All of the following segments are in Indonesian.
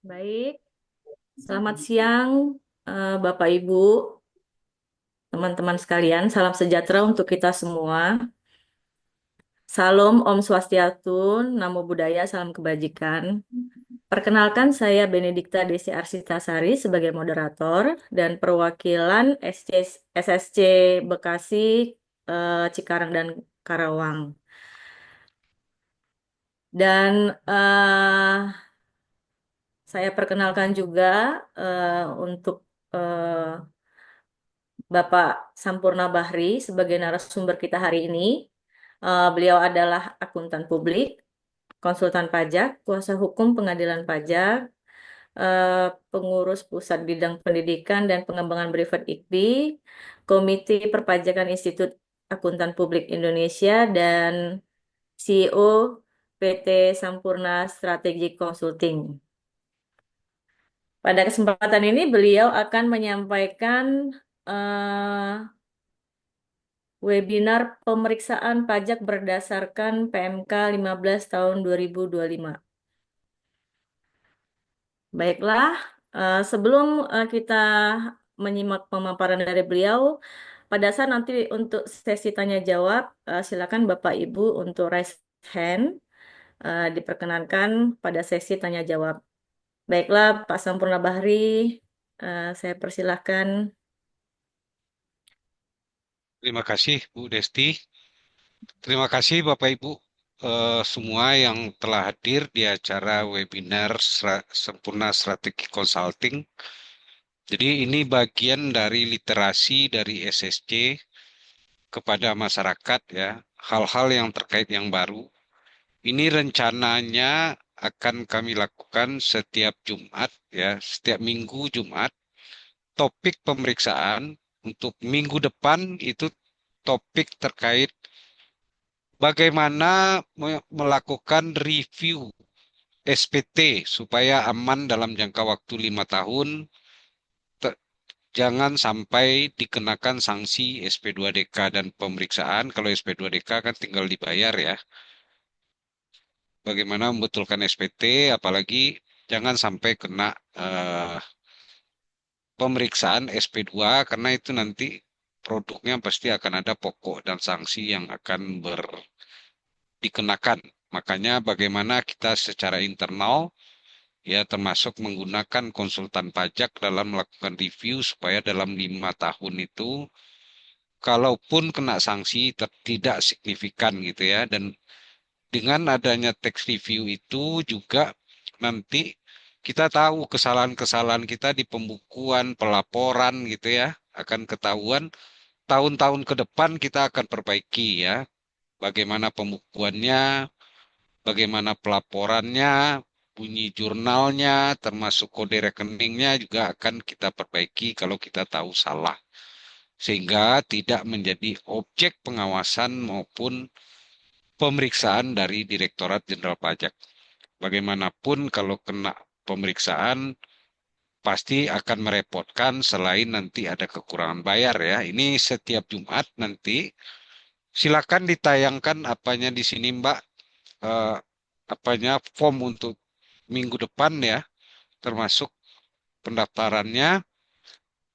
Baik, selamat siang Bapak Ibu, teman-teman sekalian. Salam sejahtera untuk kita semua. Salam Om Swastiastu, Namo Buddhaya, salam kebajikan. Perkenalkan saya Benedikta Desi Arsitasari sebagai moderator dan perwakilan SSC Bekasi, Cikarang dan Karawang. Dan saya perkenalkan juga untuk Bapak Sampurna Bahri sebagai narasumber kita hari ini. Beliau adalah akuntan publik, konsultan pajak, kuasa hukum pengadilan pajak, pengurus pusat bidang pendidikan dan pengembangan privat IKPI, Komite Perpajakan Institut Akuntan Publik Indonesia, dan CEO PT Sampurna Strategic Consulting. Pada kesempatan ini beliau akan menyampaikan webinar pemeriksaan pajak berdasarkan PMK 15 tahun 2025. Baiklah, sebelum kita menyimak pemaparan dari beliau, pada saat nanti untuk sesi tanya jawab, silakan Bapak Ibu untuk raise hand, diperkenankan pada sesi tanya jawab. Baiklah, Pak Sampurna Bahri, saya persilahkan. Terima kasih Bu Desti. Terima kasih Bapak Ibu semua yang telah hadir di acara webinar Sempurna Strategi Consulting. Jadi ini bagian dari literasi dari SSC kepada masyarakat ya, hal-hal yang terkait yang baru. Ini rencananya akan kami lakukan setiap Jumat ya, setiap minggu Jumat. Topik pemeriksaan untuk minggu depan itu topik terkait bagaimana melakukan review SPT supaya aman dalam jangka waktu 5 tahun, jangan sampai dikenakan sanksi SP2DK dan pemeriksaan. Kalau SP2DK kan tinggal dibayar ya. Bagaimana membetulkan SPT, apalagi jangan sampai kena pemeriksaan SP2 karena itu nanti produknya pasti akan ada pokok dan sanksi yang akan dikenakan. Makanya bagaimana kita secara internal ya termasuk menggunakan konsultan pajak dalam melakukan review supaya dalam 5 tahun itu kalaupun kena sanksi tidak signifikan gitu ya. Dan dengan adanya tax review itu juga nanti kita tahu kesalahan-kesalahan kita di pembukuan, pelaporan gitu ya, akan ketahuan. Tahun-tahun ke depan kita akan perbaiki ya. Bagaimana pembukuannya, bagaimana pelaporannya, bunyi jurnalnya, termasuk kode rekeningnya juga akan kita perbaiki kalau kita tahu salah. Sehingga tidak menjadi objek pengawasan maupun pemeriksaan dari Direktorat Jenderal Pajak. Bagaimanapun kalau kena pemeriksaan pasti akan merepotkan selain nanti ada kekurangan bayar ya. Ini setiap Jumat nanti silakan ditayangkan apanya di sini Mbak, eh, apanya form untuk minggu depan ya, termasuk pendaftarannya.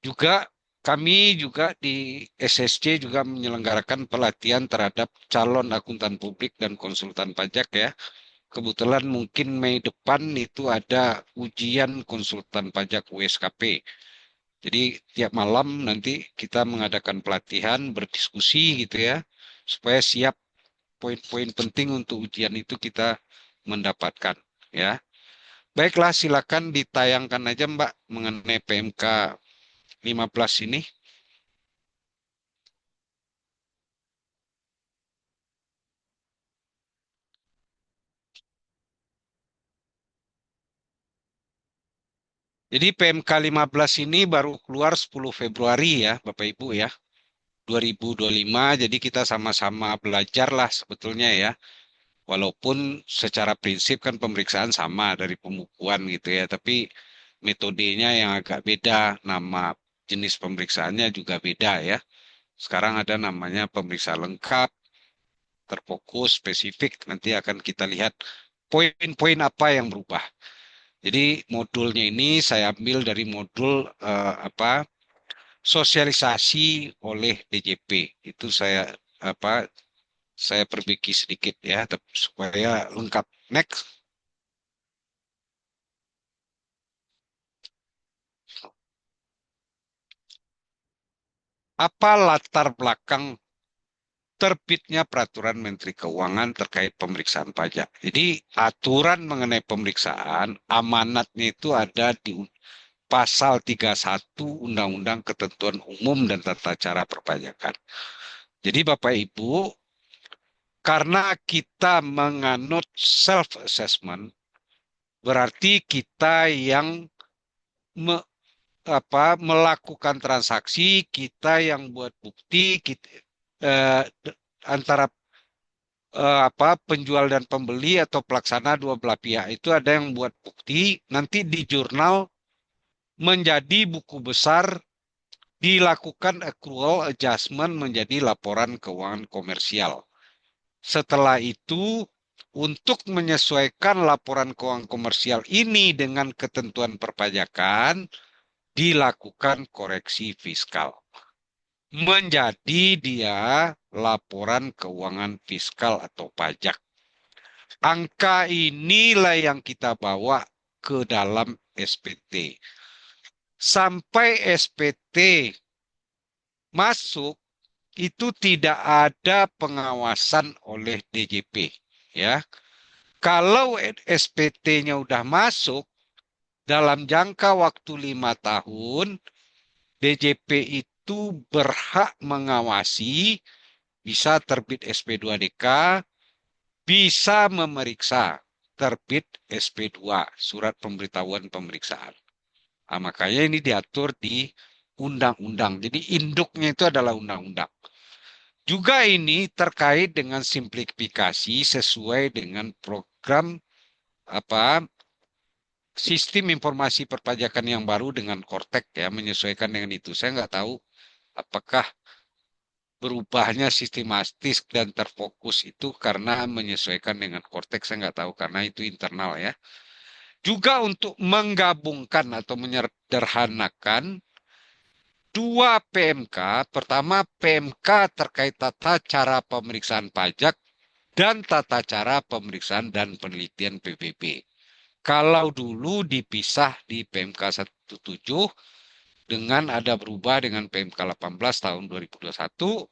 Juga kami juga di SSC juga menyelenggarakan pelatihan terhadap calon akuntan publik dan konsultan pajak ya. Kebetulan mungkin Mei depan itu ada ujian konsultan pajak USKP. Jadi tiap malam nanti kita mengadakan pelatihan, berdiskusi gitu ya, supaya siap poin-poin penting untuk ujian itu kita mendapatkan ya. Baiklah, silakan ditayangkan aja Mbak mengenai PMK 15 ini. Jadi PMK 15 ini baru keluar 10 Februari ya, Bapak Ibu ya, 2025. Jadi kita sama-sama belajar lah sebetulnya ya. Walaupun secara prinsip kan pemeriksaan sama dari pembukuan gitu ya, tapi metodenya yang agak beda, nama jenis pemeriksaannya juga beda ya. Sekarang ada namanya pemeriksaan lengkap, terfokus, spesifik. Nanti akan kita lihat poin-poin apa yang berubah. Jadi modulnya ini saya ambil dari modul apa sosialisasi oleh DJP. Itu apa saya perbaiki sedikit ya, supaya lengkap. Next. Apa latar belakang terbitnya peraturan Menteri Keuangan terkait pemeriksaan pajak? Jadi aturan mengenai pemeriksaan amanatnya itu ada di Pasal 31 Undang-Undang Ketentuan Umum dan Tata Cara Perpajakan. Jadi Bapak Ibu, karena kita menganut self-assessment, berarti kita yang me- melakukan transaksi, kita yang buat bukti, kita, antara penjual dan pembeli atau pelaksana dua belah pihak itu ada yang buat bukti, nanti di jurnal menjadi buku besar dilakukan accrual adjustment menjadi laporan keuangan komersial. Setelah itu, untuk menyesuaikan laporan keuangan komersial ini dengan ketentuan perpajakan, dilakukan koreksi fiskal. Menjadi dia laporan keuangan fiskal atau pajak. Angka inilah yang kita bawa ke dalam SPT. Sampai SPT masuk, itu tidak ada pengawasan oleh DJP. Ya, kalau SPT-nya udah masuk dalam jangka waktu 5 tahun, DJP itu berhak mengawasi, bisa terbit SP2DK, bisa memeriksa terbit SP2, surat pemberitahuan pemeriksaan. Nah, makanya ini diatur di undang-undang. Jadi induknya itu adalah undang-undang. Juga ini terkait dengan simplifikasi sesuai dengan program apa sistem informasi perpajakan yang baru dengan Kortek ya, menyesuaikan dengan itu. Saya nggak tahu apakah berubahnya sistematis dan terfokus itu karena menyesuaikan dengan Kortek, saya nggak tahu karena itu internal ya. Juga untuk menggabungkan atau menyederhanakan dua PMK. Pertama, PMK terkait tata cara pemeriksaan pajak dan tata cara pemeriksaan dan penelitian PBB. Kalau dulu dipisah di PMK 17, dengan ada berubah dengan PMK 18 tahun 2021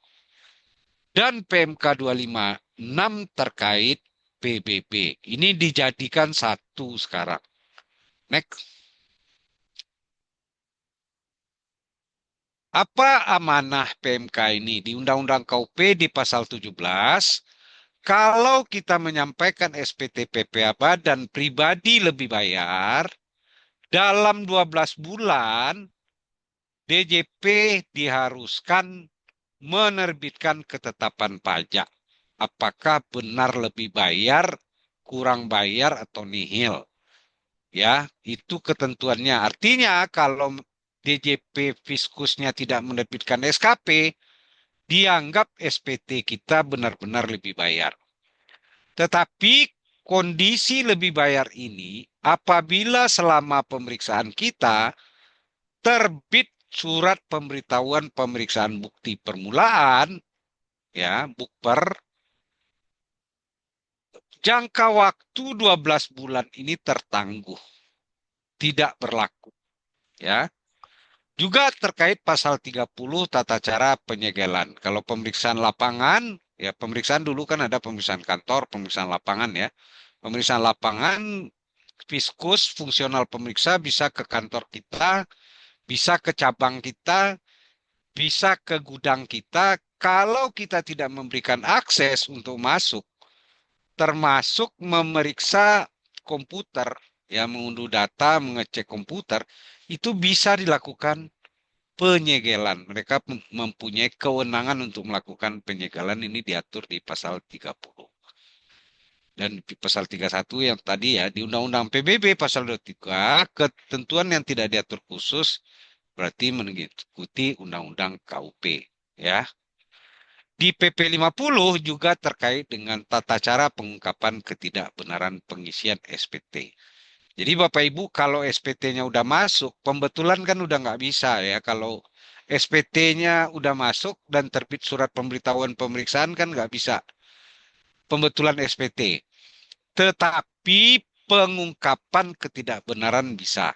dan PMK 256 terkait PBB. Ini dijadikan satu sekarang. Next. Apa amanah PMK ini? Di Undang-Undang KUP di pasal 17, kalau kita menyampaikan SPT PPABA dan pribadi lebih bayar, dalam 12 bulan DJP diharuskan menerbitkan ketetapan pajak. Apakah benar lebih bayar, kurang bayar, atau nihil? Ya, itu ketentuannya. Artinya kalau DJP Fiskusnya tidak menerbitkan SKP, dianggap SPT kita benar-benar lebih bayar. Tetapi kondisi lebih bayar ini apabila selama pemeriksaan kita terbit surat pemberitahuan pemeriksaan bukti permulaan, ya, bukper, jangka waktu 12 bulan ini tertangguh, tidak berlaku, ya. Juga terkait pasal 30 tata cara penyegelan. Kalau pemeriksaan lapangan, ya pemeriksaan dulu kan ada pemeriksaan kantor, pemeriksaan lapangan ya. Pemeriksaan lapangan, fiskus, fungsional pemeriksa bisa ke kantor kita, bisa ke cabang kita, bisa ke gudang kita. Kalau kita tidak memberikan akses untuk masuk, termasuk memeriksa komputer, ya mengunduh data, mengecek komputer, itu bisa dilakukan penyegelan. Mereka mempunyai kewenangan untuk melakukan penyegelan ini diatur di pasal 30. Dan di pasal 31 yang tadi ya, di Undang-Undang PBB pasal 23, ketentuan yang tidak diatur khusus berarti mengikuti Undang-Undang KUP. Ya. Di PP 50 juga terkait dengan tata cara pengungkapan ketidakbenaran pengisian SPT. Jadi Bapak Ibu kalau SPT-nya udah masuk, pembetulan kan udah nggak bisa ya. Kalau SPT-nya udah masuk dan terbit surat pemberitahuan pemeriksaan kan nggak bisa pembetulan SPT. Tetapi pengungkapan ketidakbenaran bisa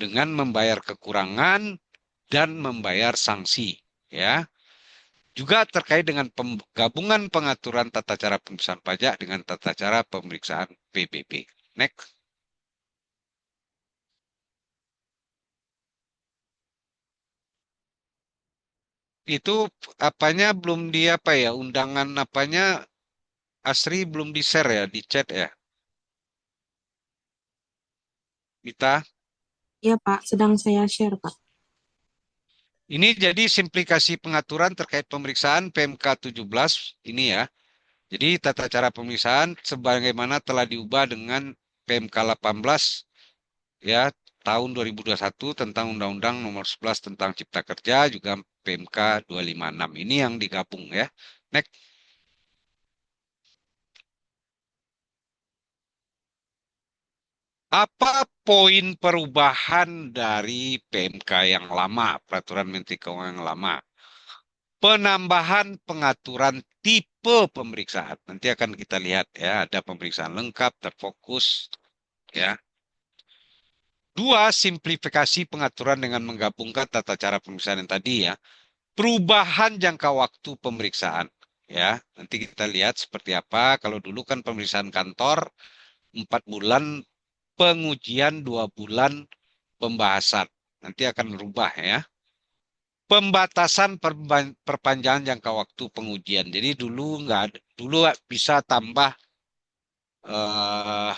dengan membayar kekurangan dan membayar sanksi. Ya, juga terkait dengan penggabungan pengaturan tata cara pemeriksaan pajak dengan tata cara pemeriksaan PBB. Next. Itu apanya belum di apa ya, undangan apanya Asri belum di share ya, di chat ya. Kita Iya, Pak. Sedang saya share, Pak. ini jadi simplikasi pengaturan terkait pemeriksaan PMK 17 ini ya. Jadi tata cara pemeriksaan sebagaimana telah diubah dengan PMK 18 ya tahun 2021 tentang Undang-Undang Nomor 11 tentang Cipta Kerja juga PMK 256 ini yang digabung ya. Next. Apa poin perubahan dari PMK yang lama, Peraturan Menteri Keuangan yang lama? Penambahan pengaturan tipe pemeriksaan. Nanti akan kita lihat ya, ada pemeriksaan lengkap, terfokus, ya. Dua, simplifikasi pengaturan dengan menggabungkan tata cara pemeriksaan yang tadi ya. Perubahan jangka waktu pemeriksaan, ya. Nanti kita lihat seperti apa. Kalau dulu kan pemeriksaan kantor 4 bulan, pengujian 2 bulan, pembahasan. Nanti akan berubah ya. Pembatasan perpanjangan jangka waktu pengujian. Jadi dulu nggak ada, dulu bisa tambah 2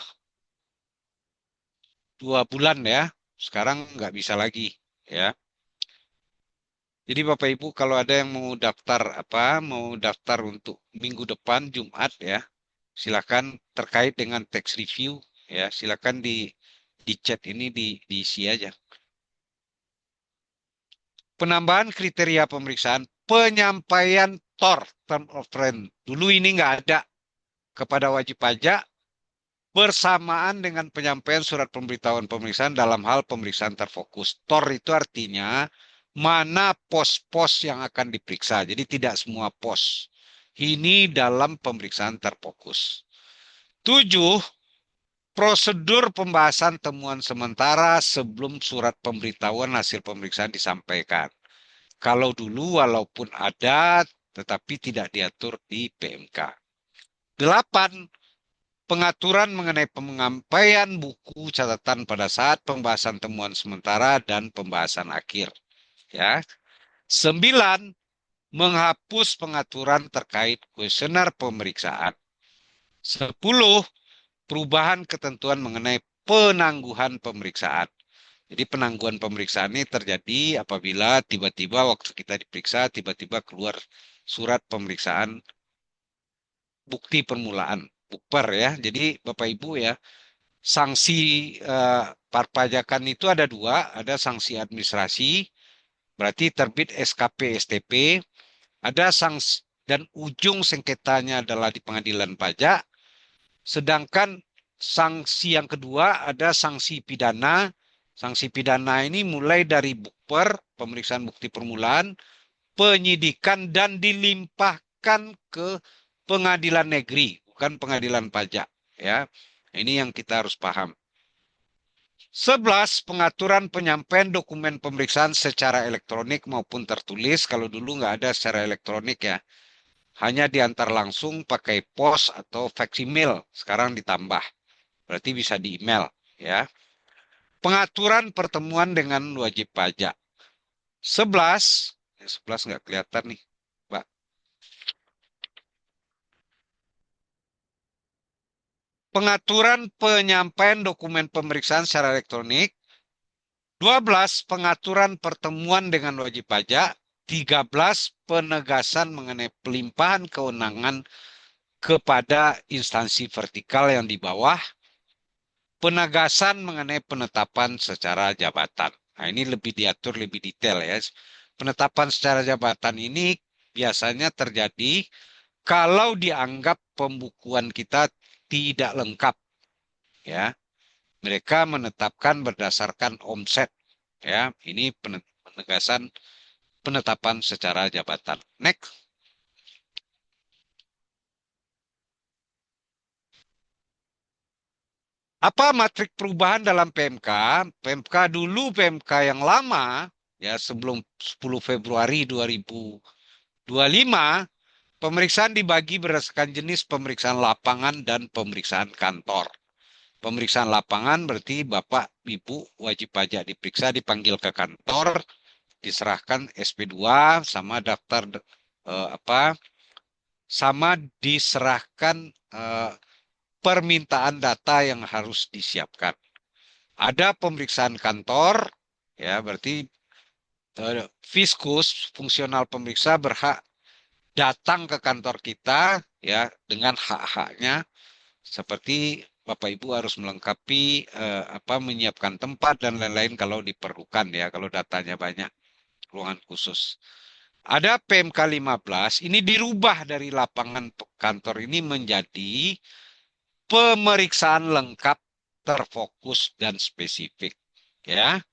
bulan ya. Sekarang nggak bisa lagi ya. Jadi Bapak Ibu kalau ada yang mau daftar apa, mau daftar untuk minggu depan Jumat ya, silakan terkait dengan tax review ya, silakan di chat ini diisi aja. Penambahan kriteria pemeriksaan, penyampaian TOR, term of reference. Dulu ini nggak ada kepada wajib pajak bersamaan dengan penyampaian surat pemberitahuan pemeriksaan dalam hal pemeriksaan terfokus. TOR itu artinya mana pos-pos yang akan diperiksa. Jadi tidak semua pos. Ini dalam pemeriksaan terfokus. 7. Prosedur pembahasan temuan sementara sebelum surat pemberitahuan hasil pemeriksaan disampaikan. Kalau dulu walaupun ada, tetapi tidak diatur di PMK. 8. Pengaturan mengenai penyampaian buku catatan pada saat pembahasan temuan sementara dan pembahasan akhir. Ya. 9. Menghapus pengaturan terkait kuesioner pemeriksaan. 10. Perubahan ketentuan mengenai penangguhan pemeriksaan. Jadi penangguhan pemeriksaan ini terjadi apabila tiba-tiba waktu kita diperiksa, tiba-tiba keluar surat pemeriksaan bukti permulaan, bukper ya. Jadi Bapak Ibu ya, sanksi perpajakan itu ada dua, ada sanksi administrasi, berarti terbit SKP STP, ada sanksi dan ujung sengketanya adalah di pengadilan pajak, sedangkan sanksi yang kedua ada sanksi pidana. Sanksi pidana ini mulai dari bukper, pemeriksaan bukti permulaan, penyidikan dan dilimpahkan ke pengadilan negeri, bukan pengadilan pajak. Ya, ini yang kita harus paham. 11. Pengaturan penyampaian dokumen pemeriksaan secara elektronik maupun tertulis. Kalau dulu nggak ada secara elektronik ya. Hanya diantar langsung pakai pos atau faksimil. Sekarang ditambah. Berarti bisa di email ya. Pengaturan pertemuan dengan wajib pajak. 11. 11 nggak kelihatan nih, Mbak. Pengaturan penyampaian dokumen pemeriksaan secara elektronik. 12. Pengaturan pertemuan dengan wajib pajak. 13. Penegasan mengenai pelimpahan kewenangan kepada instansi vertikal yang di bawah. Penegasan mengenai penetapan secara jabatan. Nah, ini lebih diatur lebih detail ya. Penetapan secara jabatan ini biasanya terjadi kalau dianggap pembukuan kita tidak lengkap ya. Mereka menetapkan berdasarkan omset ya. Ini penegasan penetapan secara jabatan. Next. Apa matrik perubahan dalam PMK? PMK dulu PMK yang lama ya sebelum 10 Februari 2025 pemeriksaan dibagi berdasarkan jenis pemeriksaan lapangan dan pemeriksaan kantor. Pemeriksaan lapangan berarti Bapak, Ibu wajib pajak diperiksa, dipanggil ke kantor, diserahkan SP2 sama daftar apa sama diserahkan permintaan data yang harus disiapkan. Ada pemeriksaan kantor, ya berarti fiskus fungsional pemeriksa berhak datang ke kantor kita ya dengan hak-haknya seperti Bapak Ibu harus melengkapi apa menyiapkan tempat dan lain-lain kalau diperlukan ya kalau datanya banyak ruangan khusus. Ada PMK 15 ini dirubah dari lapangan kantor ini menjadi pemeriksaan lengkap, terfokus dan spesifik ya.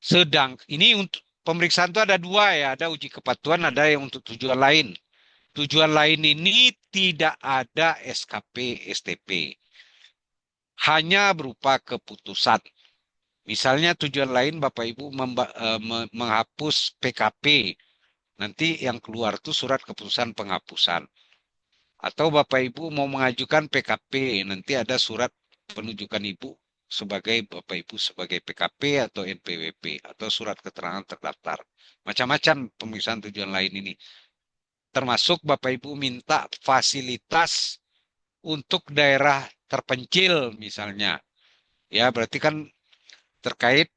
Sedang ini untuk pemeriksaan itu ada dua ya, ada uji kepatuhan, ada yang untuk tujuan lain. Tujuan lain ini tidak ada SKP STP. Hanya berupa keputusan. Misalnya tujuan lain Bapak Ibu menghapus PKP. Nanti yang keluar itu surat keputusan penghapusan. Atau Bapak Ibu mau mengajukan PKP. Nanti ada surat penunjukan Ibu sebagai Bapak Ibu sebagai PKP atau NPWP. Atau surat keterangan terdaftar. Macam-macam pemeriksaan tujuan lain ini. Termasuk Bapak Ibu minta fasilitas untuk daerah terpencil misalnya. Ya, berarti kan terkait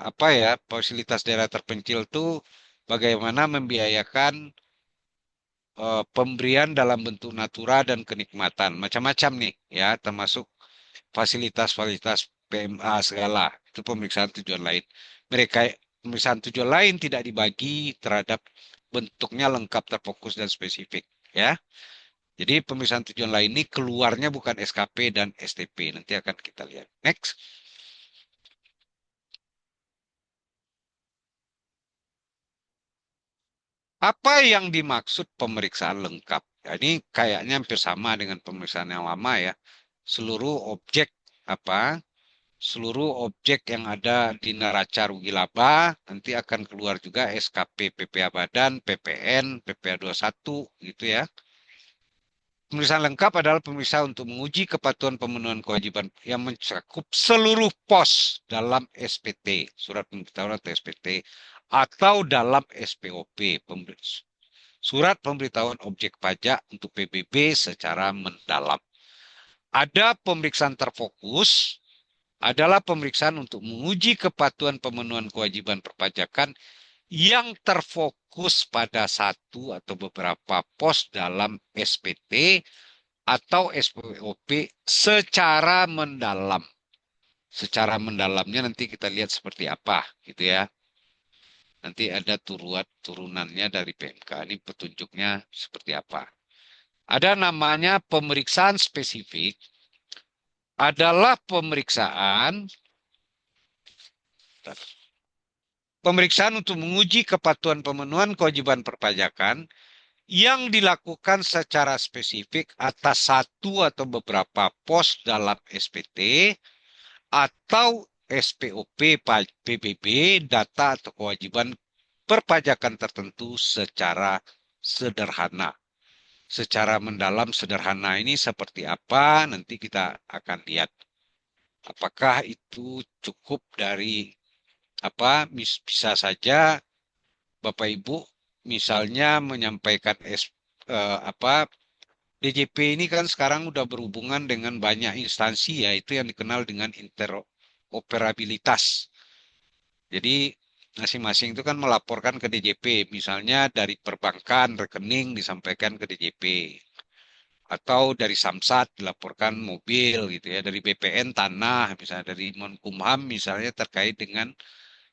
apa ya fasilitas daerah terpencil itu bagaimana membiayakan pemberian dalam bentuk natura dan kenikmatan macam-macam nih ya termasuk fasilitas-fasilitas PMA segala itu pemeriksaan tujuan lain. Mereka pemeriksaan tujuan lain tidak dibagi terhadap bentuknya lengkap terfokus dan spesifik ya. Jadi pemeriksaan tujuan lain ini keluarnya bukan SKP dan STP. Nanti akan kita lihat. Next. Apa yang dimaksud pemeriksaan lengkap? Ya, ini kayaknya hampir sama dengan pemeriksaan yang lama ya. seluruh objek apa? Seluruh objek yang ada di neraca rugi laba nanti akan keluar juga SKP PPA Badan, PPN, PPA satu gitu ya. Pemeriksaan lengkap adalah pemeriksaan untuk menguji kepatuhan pemenuhan kewajiban yang mencakup seluruh pos dalam SPT, surat pemberitahuan atau SPT, atau dalam SPOP, surat pemberitahuan objek pajak untuk PBB secara mendalam. Ada pemeriksaan terfokus, adalah pemeriksaan untuk menguji kepatuhan pemenuhan kewajiban perpajakan yang terfokus pada satu atau beberapa pos dalam SPT atau SPOP secara mendalam. Secara mendalamnya nanti kita lihat seperti apa gitu ya. Nanti ada turunannya dari PMK. Ini petunjuknya seperti apa. Ada namanya pemeriksaan spesifik, adalah pemeriksaan untuk menguji kepatuhan pemenuhan kewajiban perpajakan yang dilakukan secara spesifik atas satu atau beberapa pos dalam SPT atau SPOP PBB data atau kewajiban perpajakan tertentu secara sederhana. Secara mendalam sederhana ini seperti apa nanti kita akan lihat. Apakah itu cukup dari apa bisa saja Bapak Ibu misalnya menyampaikan DJP ini kan sekarang udah berhubungan dengan banyak instansi ya, itu yang dikenal dengan interoperabilitas. Jadi masing-masing itu kan melaporkan ke DJP, misalnya dari perbankan rekening disampaikan ke DJP atau dari Samsat dilaporkan mobil gitu ya, dari BPN tanah, misalnya dari Menkumham misalnya terkait dengan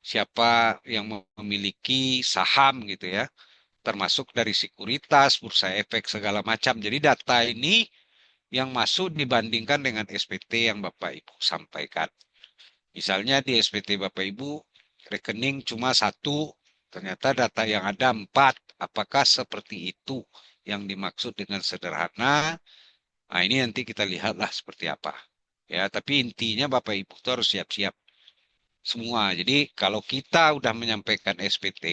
siapa yang memiliki saham gitu ya, termasuk dari sekuritas, bursa efek segala macam. Jadi data ini yang masuk dibandingkan dengan SPT yang Bapak Ibu sampaikan. Misalnya di SPT Bapak Ibu rekening cuma satu, ternyata data yang ada 4. Apakah seperti itu yang dimaksud dengan sederhana? Nah ini nanti kita lihatlah seperti apa. Ya, tapi intinya Bapak Ibu itu harus siap-siap semua. Jadi kalau kita udah menyampaikan SPT,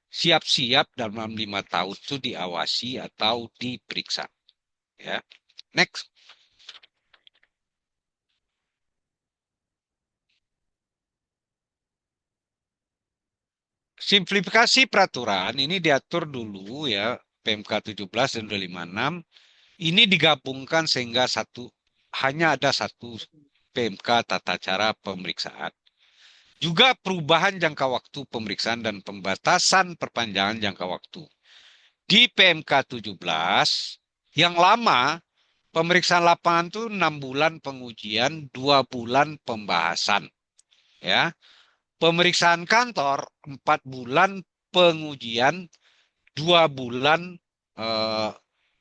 siap-siap dalam 5 tahun itu diawasi atau diperiksa. Ya, next. Simplifikasi peraturan ini diatur dulu ya PMK 17 dan 256. Ini digabungkan sehingga hanya ada satu PMK tata cara pemeriksaan. Juga perubahan jangka waktu pemeriksaan dan pembatasan perpanjangan jangka waktu. Di PMK 17 yang lama pemeriksaan lapangan itu 6 bulan pengujian, 2 bulan pembahasan. Ya. Pemeriksaan kantor 4 bulan pengujian, 2 bulan eh,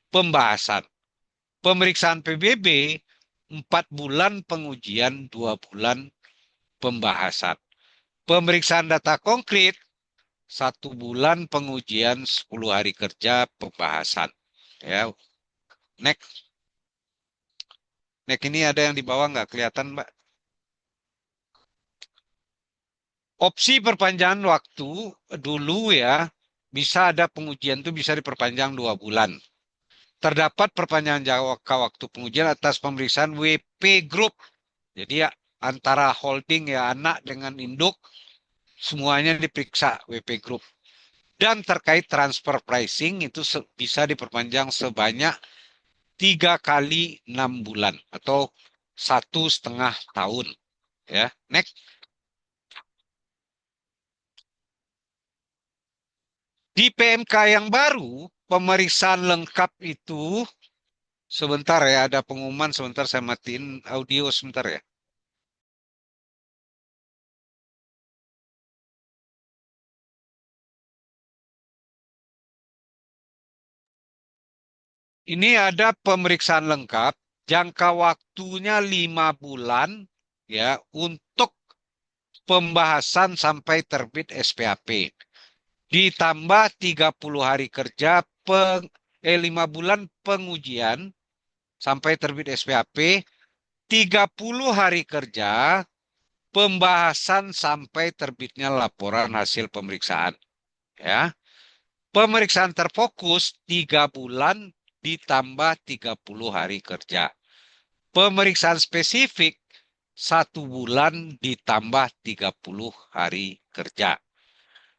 pembahasan. Pemeriksaan PBB 4 bulan pengujian, 2 bulan pembahasan. Pemeriksaan data konkret 1 bulan pengujian, 10 hari kerja pembahasan. Ya, next. Next ini ada yang di bawah nggak kelihatan, Mbak? Opsi perpanjangan waktu dulu ya, bisa ada pengujian itu bisa diperpanjang 2 bulan. Terdapat perpanjangan jangka waktu pengujian atas pemeriksaan WP Group. Jadi ya antara holding ya anak dengan induk semuanya diperiksa WP Group. Dan terkait transfer pricing itu bisa diperpanjang sebanyak 3 kali 6 bulan atau 1,5 tahun. Ya, next. Di PMK yang baru, pemeriksaan lengkap itu sebentar ya, ada pengumuman sebentar saya matiin audio sebentar ya. Ini ada pemeriksaan lengkap, jangka waktunya 5 bulan ya untuk pembahasan sampai terbit SPAP. Ditambah 30 hari kerja 5 bulan pengujian sampai terbit SPAP, 30 hari kerja pembahasan sampai terbitnya laporan hasil pemeriksaan. Ya. Pemeriksaan terfokus 3 bulan ditambah 30 hari kerja. Pemeriksaan spesifik 1 bulan ditambah 30 hari kerja.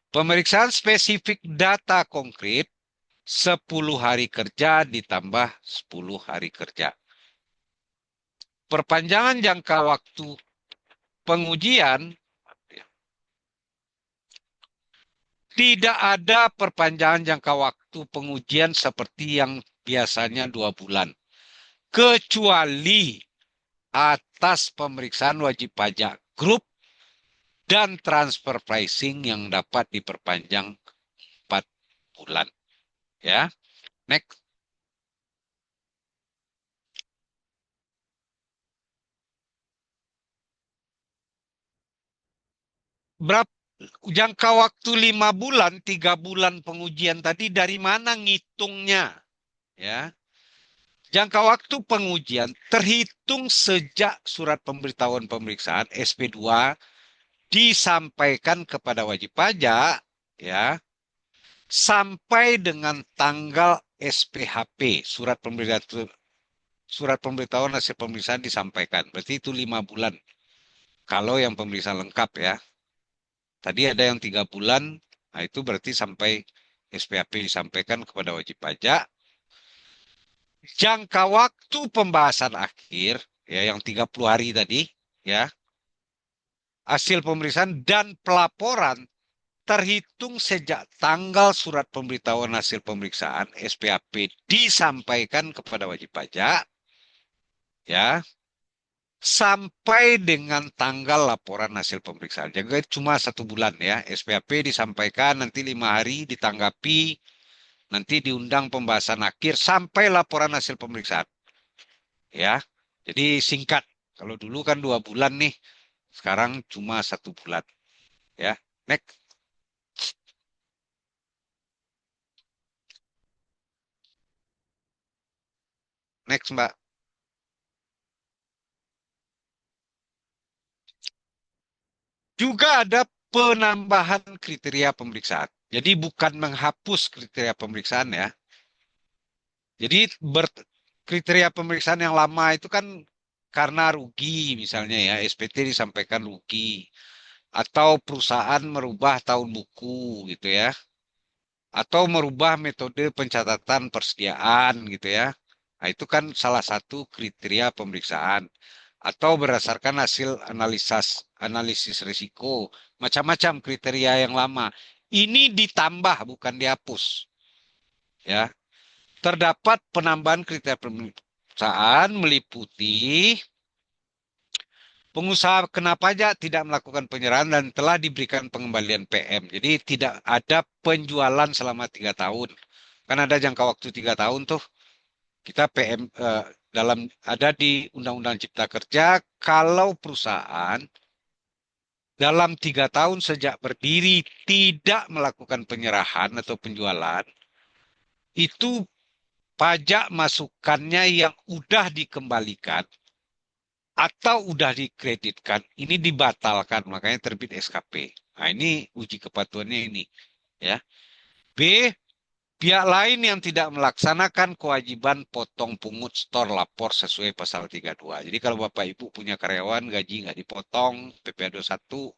Pemeriksaan spesifik data konkret 10 hari kerja ditambah 10 hari kerja. Perpanjangan jangka waktu pengujian, tidak ada perpanjangan jangka waktu pengujian seperti yang biasanya 2 bulan. Kecuali atas pemeriksaan wajib pajak grup dan transfer pricing yang dapat diperpanjang 4 bulan. Ya, next. Berapa jangka waktu 5 bulan, 3 bulan pengujian tadi dari mana ngitungnya? Ya, jangka waktu pengujian terhitung sejak surat pemberitahuan pemeriksaan SP2 disampaikan kepada wajib pajak, ya, sampai dengan tanggal SPHP, surat pemberitahuan hasil pemeriksaan disampaikan. Berarti itu 5 bulan. Kalau yang pemeriksaan lengkap ya. Tadi ada yang 3 bulan, nah itu berarti sampai SPHP disampaikan kepada wajib pajak. Jangka waktu pembahasan akhir, ya yang 30 hari tadi, ya, hasil pemeriksaan dan pelaporan terhitung sejak tanggal surat pemberitahuan hasil pemeriksaan SPHP disampaikan kepada wajib pajak, ya, sampai dengan tanggal laporan hasil pemeriksaan. Jadi cuma 1 bulan ya. SPHP disampaikan nanti 5 hari ditanggapi, nanti diundang pembahasan akhir sampai laporan hasil pemeriksaan. Ya, jadi singkat. Kalau dulu kan 2 bulan nih, sekarang cuma 1 bulan. Ya, next. Next, Mbak. Juga ada penambahan kriteria pemeriksaan. Jadi bukan menghapus kriteria pemeriksaan ya. Jadi kriteria pemeriksaan yang lama itu kan karena rugi misalnya ya, SPT disampaikan rugi. Atau perusahaan merubah tahun buku gitu ya. Atau merubah metode pencatatan persediaan gitu ya. Nah, itu kan salah satu kriteria pemeriksaan. Atau berdasarkan hasil analisis risiko. Macam-macam kriteria yang lama. Ini ditambah bukan dihapus. Ya. Terdapat penambahan kriteria pemeriksaan meliputi pengusaha kena pajak tidak melakukan penyerahan dan telah diberikan pengembalian PM. Jadi tidak ada penjualan selama 3 tahun. Kan ada jangka waktu 3 tahun tuh. Kita PM dalam ada di Undang-Undang Cipta Kerja kalau perusahaan dalam 3 tahun sejak berdiri tidak melakukan penyerahan atau penjualan, itu pajak masukannya yang udah dikembalikan atau udah dikreditkan, ini dibatalkan, makanya terbit SKP. Nah, ini uji kepatuhannya ini. Ya. B, pihak lain yang tidak melaksanakan kewajiban potong pungut setor lapor sesuai pasal 32. Jadi kalau Bapak Ibu punya karyawan gaji nggak dipotong, PPh 21,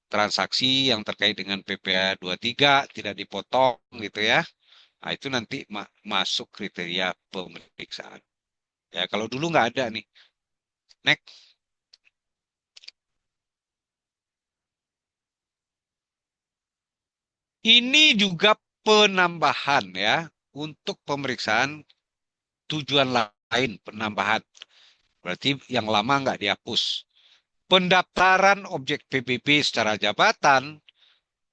transaksi yang terkait dengan PPh 23 tidak dipotong gitu ya. Nah, itu nanti masuk kriteria pemeriksaan. Ya, kalau dulu nggak ada nih. Next. Ini juga penambahan ya untuk pemeriksaan tujuan lain penambahan. Berarti yang lama nggak dihapus. Pendaftaran objek PBB secara jabatan,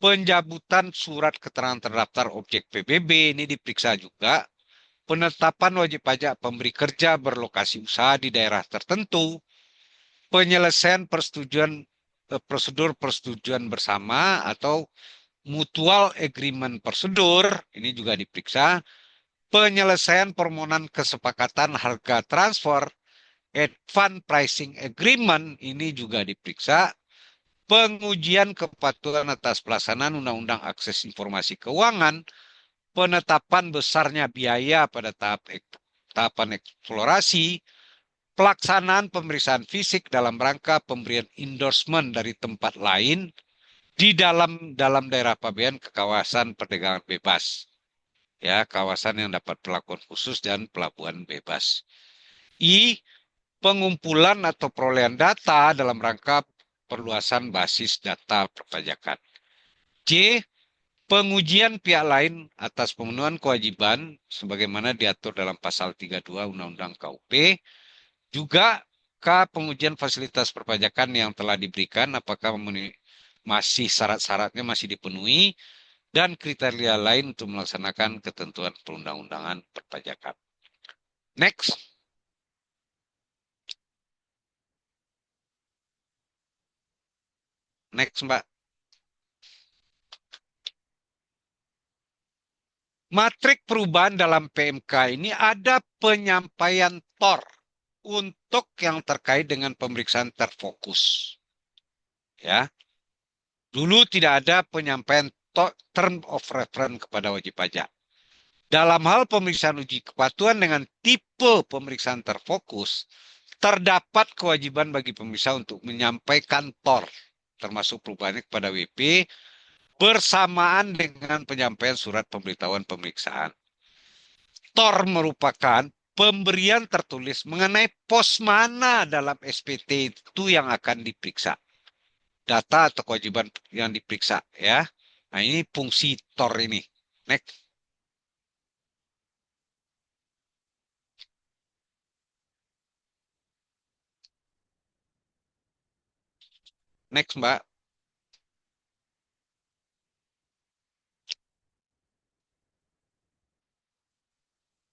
pencabutan surat keterangan terdaftar objek PBB ini diperiksa juga. Penetapan wajib pajak pemberi kerja berlokasi usaha di daerah tertentu, penyelesaian prosedur persetujuan bersama atau mutual agreement prosedur, ini juga diperiksa. penyelesaian permohonan kesepakatan harga transfer, advance pricing agreement ini juga diperiksa, pengujian kepatuhan atas pelaksanaan Undang-Undang Akses Informasi Keuangan, penetapan besarnya biaya pada tahapan eksplorasi, pelaksanaan pemeriksaan fisik dalam rangka pemberian endorsement dari tempat lain di dalam daerah pabean ke kawasan perdagangan bebas. Ya, kawasan yang dapat perlakuan khusus dan pelabuhan bebas. I, pengumpulan atau perolehan data dalam rangka perluasan basis data perpajakan. C, pengujian pihak lain atas pemenuhan kewajiban sebagaimana diatur dalam pasal 32 Undang-Undang KUP. Juga K, pengujian fasilitas perpajakan yang telah diberikan apakah masih syarat-syaratnya masih dipenuhi dan kriteria lain untuk melaksanakan ketentuan perundang-undangan perpajakan. Next. Next, Mbak. Matrik perubahan dalam PMK ini ada penyampaian TOR untuk yang terkait dengan pemeriksaan terfokus. Ya. Dulu tidak ada penyampaian term of reference kepada wajib pajak. Dalam hal pemeriksaan uji kepatuhan dengan tipe pemeriksaan terfokus, terdapat kewajiban bagi pemeriksa untuk menyampaikan TOR, termasuk perubahannya kepada WP, bersamaan dengan penyampaian surat pemberitahuan pemeriksaan. TOR merupakan pemberian tertulis mengenai pos mana dalam SPT itu yang akan diperiksa. Data atau kewajiban yang diperiksa, ya. Nah, ini fungsi TOR ini. Next. Next, Mbak.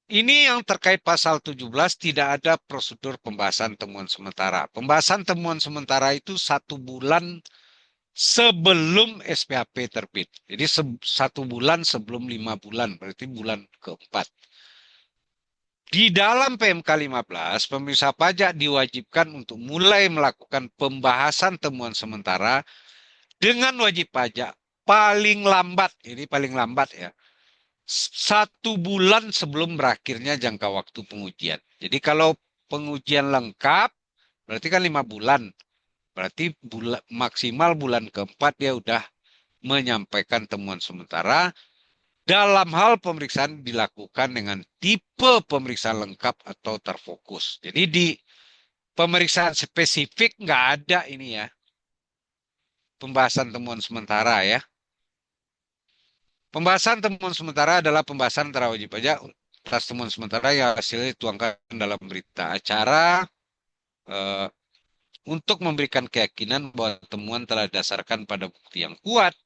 Ini yang terkait pasal 17 tidak ada prosedur pembahasan temuan sementara. Pembahasan temuan sementara itu 1 bulan sebelum SPAP terbit. Jadi 1 bulan sebelum 5 bulan, berarti bulan keempat. Di dalam PMK 15, pemeriksa pajak diwajibkan untuk mulai melakukan pembahasan temuan sementara dengan wajib pajak paling lambat, ini paling lambat ya, 1 bulan sebelum berakhirnya jangka waktu pengujian. Jadi kalau pengujian lengkap, berarti kan 5 bulan. Berarti maksimal bulan keempat dia udah menyampaikan temuan sementara. Dalam hal pemeriksaan dilakukan dengan tipe pemeriksaan lengkap atau terfokus. Jadi di pemeriksaan spesifik nggak ada ini ya, pembahasan temuan sementara ya. Pembahasan temuan sementara adalah pembahasan antara wajib pajak atas temuan sementara yang hasilnya dituangkan dalam berita acara untuk memberikan keyakinan bahwa temuan telah didasarkan pada bukti yang kuat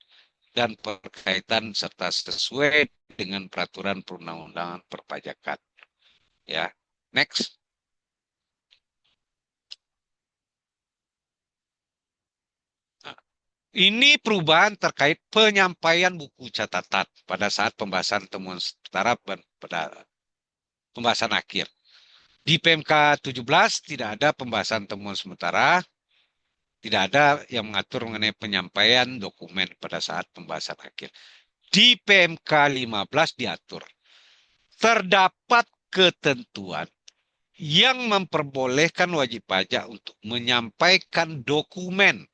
dan berkaitan serta sesuai dengan peraturan perundang-undangan perpajakan. Ya, next. Ini perubahan terkait penyampaian buku catatan pada saat pembahasan temuan setara pada pembahasan akhir. Di PMK 17 tidak ada pembahasan temuan sementara, tidak ada yang mengatur mengenai penyampaian dokumen pada saat pembahasan akhir. Di PMK 15 diatur. Terdapat ketentuan yang memperbolehkan wajib pajak untuk menyampaikan dokumen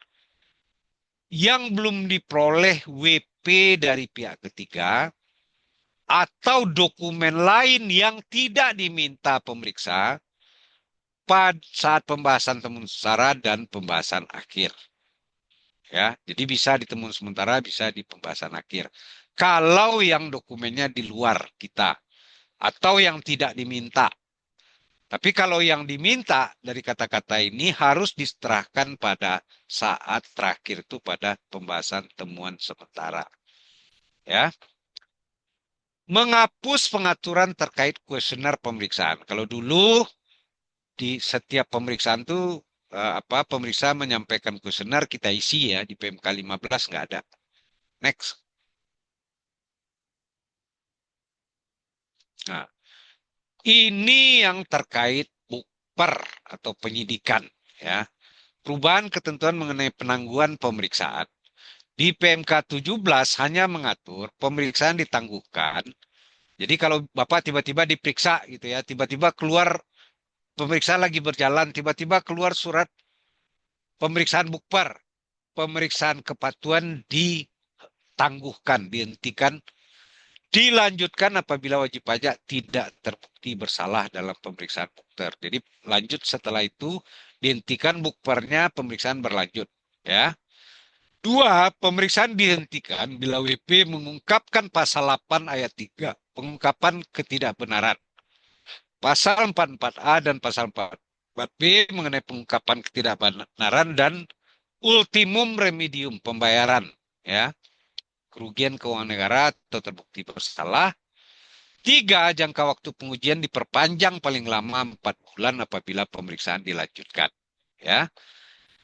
yang belum diperoleh WP dari pihak ketiga atau dokumen lain yang tidak diminta pemeriksa pada saat pembahasan temuan sementara dan pembahasan akhir. Ya, jadi bisa di temuan sementara, bisa di pembahasan akhir. Kalau yang dokumennya di luar kita atau yang tidak diminta. Tapi kalau yang diminta dari kata-kata ini harus diserahkan pada saat terakhir itu pada pembahasan temuan sementara. Ya. Menghapus pengaturan terkait kuesioner pemeriksaan. Kalau dulu di setiap pemeriksaan itu pemeriksa menyampaikan kuesioner kita isi ya, di PMK 15 nggak ada. Next. Nah, ini yang terkait bukper atau penyidikan, ya. Perubahan ketentuan mengenai penangguhan pemeriksaan. Di PMK 17 hanya mengatur pemeriksaan ditangguhkan. Jadi kalau Bapak tiba-tiba diperiksa gitu ya, tiba-tiba keluar pemeriksaan lagi berjalan, tiba-tiba keluar surat pemeriksaan bukper, pemeriksaan kepatuhan ditangguhkan, dihentikan, dilanjutkan apabila wajib pajak tidak terbukti bersalah dalam pemeriksaan bukper. Jadi lanjut setelah itu dihentikan bukpernya, pemeriksaan berlanjut, ya. Dua, pemeriksaan dihentikan bila WP mengungkapkan pasal 8 ayat 3, pengungkapan ketidakbenaran. Pasal 44A dan pasal 44B mengenai pengungkapan ketidakbenaran dan ultimum remedium pembayaran, ya, kerugian keuangan negara atau terbukti bersalah. Tiga, jangka waktu pengujian diperpanjang paling lama 4 bulan apabila pemeriksaan dilanjutkan, ya.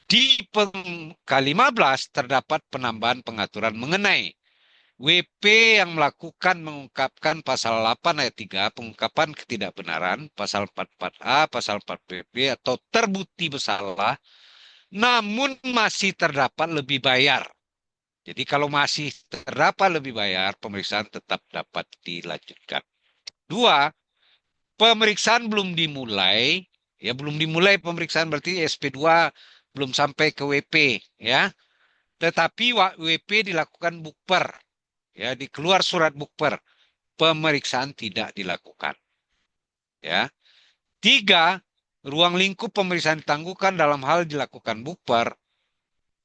Di ke-15 terdapat penambahan pengaturan mengenai WP yang melakukan mengungkapkan pasal 8 ayat 3 pengungkapan ketidakbenaran, pasal 44A, pasal 4PP atau terbukti bersalah, namun masih terdapat lebih bayar. Jadi kalau masih terdapat lebih bayar, pemeriksaan tetap dapat dilanjutkan. Dua, pemeriksaan belum dimulai, ya belum dimulai pemeriksaan berarti SP2 belum sampai ke WP, ya. Tetapi WP dilakukan bukper, ya, dikeluar surat bukper, pemeriksaan tidak dilakukan, ya. Tiga, ruang lingkup pemeriksaan ditangguhkan dalam hal dilakukan bukper,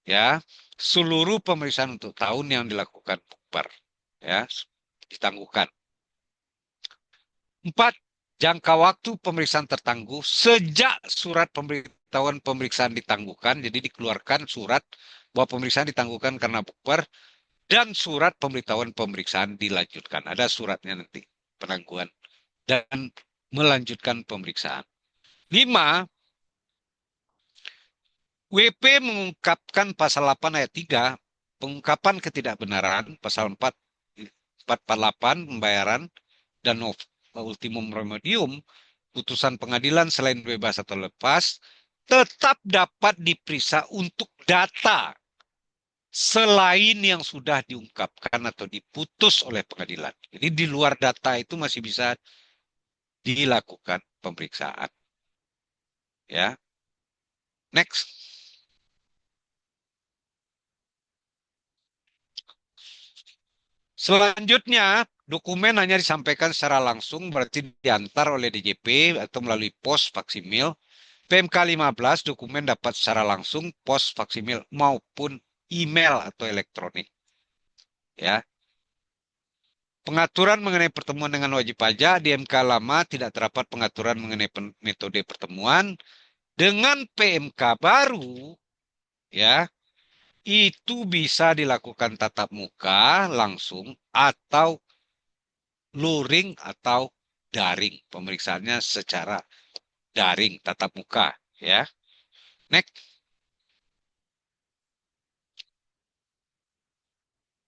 ya. Seluruh pemeriksaan untuk tahun yang dilakukan bukper, ya, ditangguhkan. Empat, jangka waktu pemeriksaan tertangguh sejak surat pemberitahuan pemeriksaan ditangguhkan, jadi dikeluarkan surat bahwa pemeriksaan ditangguhkan karena bukper, dan surat pemberitahuan pemeriksaan dilanjutkan. Ada suratnya nanti, penangguhan dan melanjutkan pemeriksaan. Lima, WP mengungkapkan pasal 8 ayat 3, pengungkapan ketidakbenaran, pasal 448, pembayaran, dan ultimum remedium, putusan pengadilan selain bebas atau lepas, tetap dapat diperiksa untuk data selain yang sudah diungkapkan atau diputus oleh pengadilan. Jadi di luar data itu masih bisa dilakukan pemeriksaan. Ya, next. Selanjutnya, dokumen hanya disampaikan secara langsung, berarti diantar oleh DJP atau melalui pos faksimil. PMK 15, dokumen dapat secara langsung, pos faksimil maupun email atau elektronik. Ya. Pengaturan mengenai pertemuan dengan wajib pajak di MK lama tidak terdapat pengaturan mengenai metode pertemuan. Dengan PMK baru, ya, itu bisa dilakukan tatap muka langsung atau luring atau daring. Pemeriksaannya secara daring, tatap muka, ya. Next.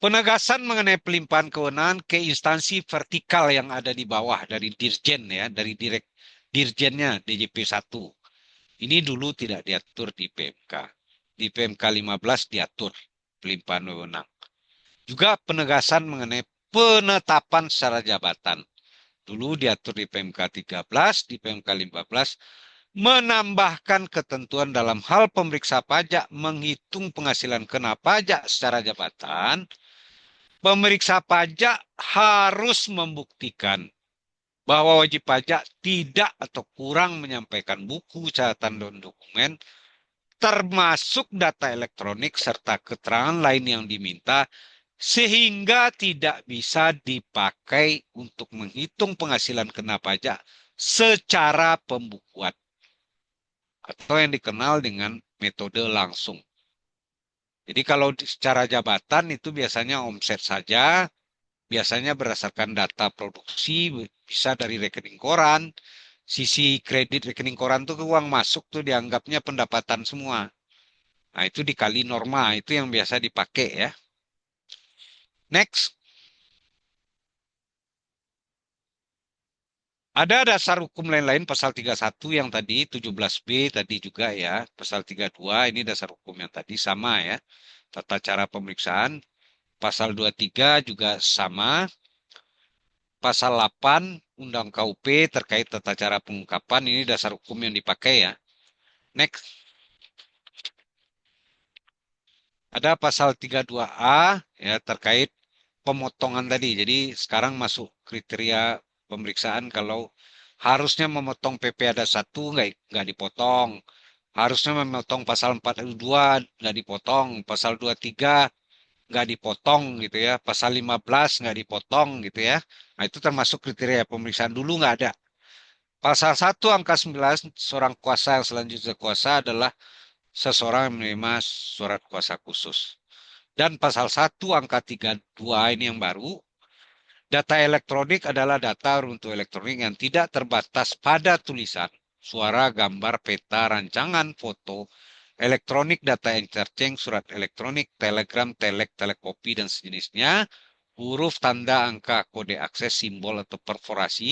Penegasan mengenai pelimpahan kewenangan ke instansi vertikal yang ada di bawah dari dirjen, ya, dari dirjennya DJP 1. Ini dulu tidak diatur di PMK. Di PMK 15 diatur pelimpahan wewenang. Juga penegasan mengenai penetapan secara jabatan. Dulu diatur di PMK 13, di PMK 15, menambahkan ketentuan dalam hal pemeriksa pajak menghitung penghasilan kena pajak secara jabatan. Pemeriksa pajak harus membuktikan bahwa wajib pajak tidak atau kurang menyampaikan buku, catatan, dan dokumen, termasuk data elektronik serta keterangan lain yang diminta, sehingga tidak bisa dipakai untuk menghitung penghasilan kena pajak secara pembukuan atau yang dikenal dengan metode langsung. Jadi kalau secara jabatan itu biasanya omset saja, biasanya berdasarkan data produksi, bisa dari rekening koran, sisi kredit rekening koran tuh ke uang masuk tuh dianggapnya pendapatan semua. Nah, itu dikali norma, itu yang biasa dipakai, ya. Next. Ada dasar hukum lain-lain pasal 31 yang tadi 17B tadi juga ya. Pasal 32 ini dasar hukum yang tadi sama ya. Tata cara pemeriksaan. Pasal 23 juga sama. Pasal 8 Undang KUP terkait tata cara pengungkapan ini dasar hukum yang dipakai ya. Next. Ada pasal 32A ya terkait pemotongan tadi. Jadi sekarang masuk kriteria pemeriksaan kalau harusnya memotong PP ada satu nggak dipotong. Harusnya memotong pasal 42 nggak dipotong. Pasal 23 nggak dipotong gitu ya. Pasal 15 nggak dipotong gitu ya. Nah itu termasuk kriteria pemeriksaan dulu nggak ada. Pasal 1 angka 9 seorang kuasa yang selanjutnya kuasa adalah seseorang yang menerima surat kuasa khusus. Dan pasal 1 angka 32 ini yang baru, data elektronik adalah data untuk elektronik yang tidak terbatas pada tulisan, suara, gambar, peta, rancangan, foto, elektronik, data interchange, surat elektronik, telegram, telekopi, dan sejenisnya, huruf, tanda, angka, kode akses, simbol, atau perforasi.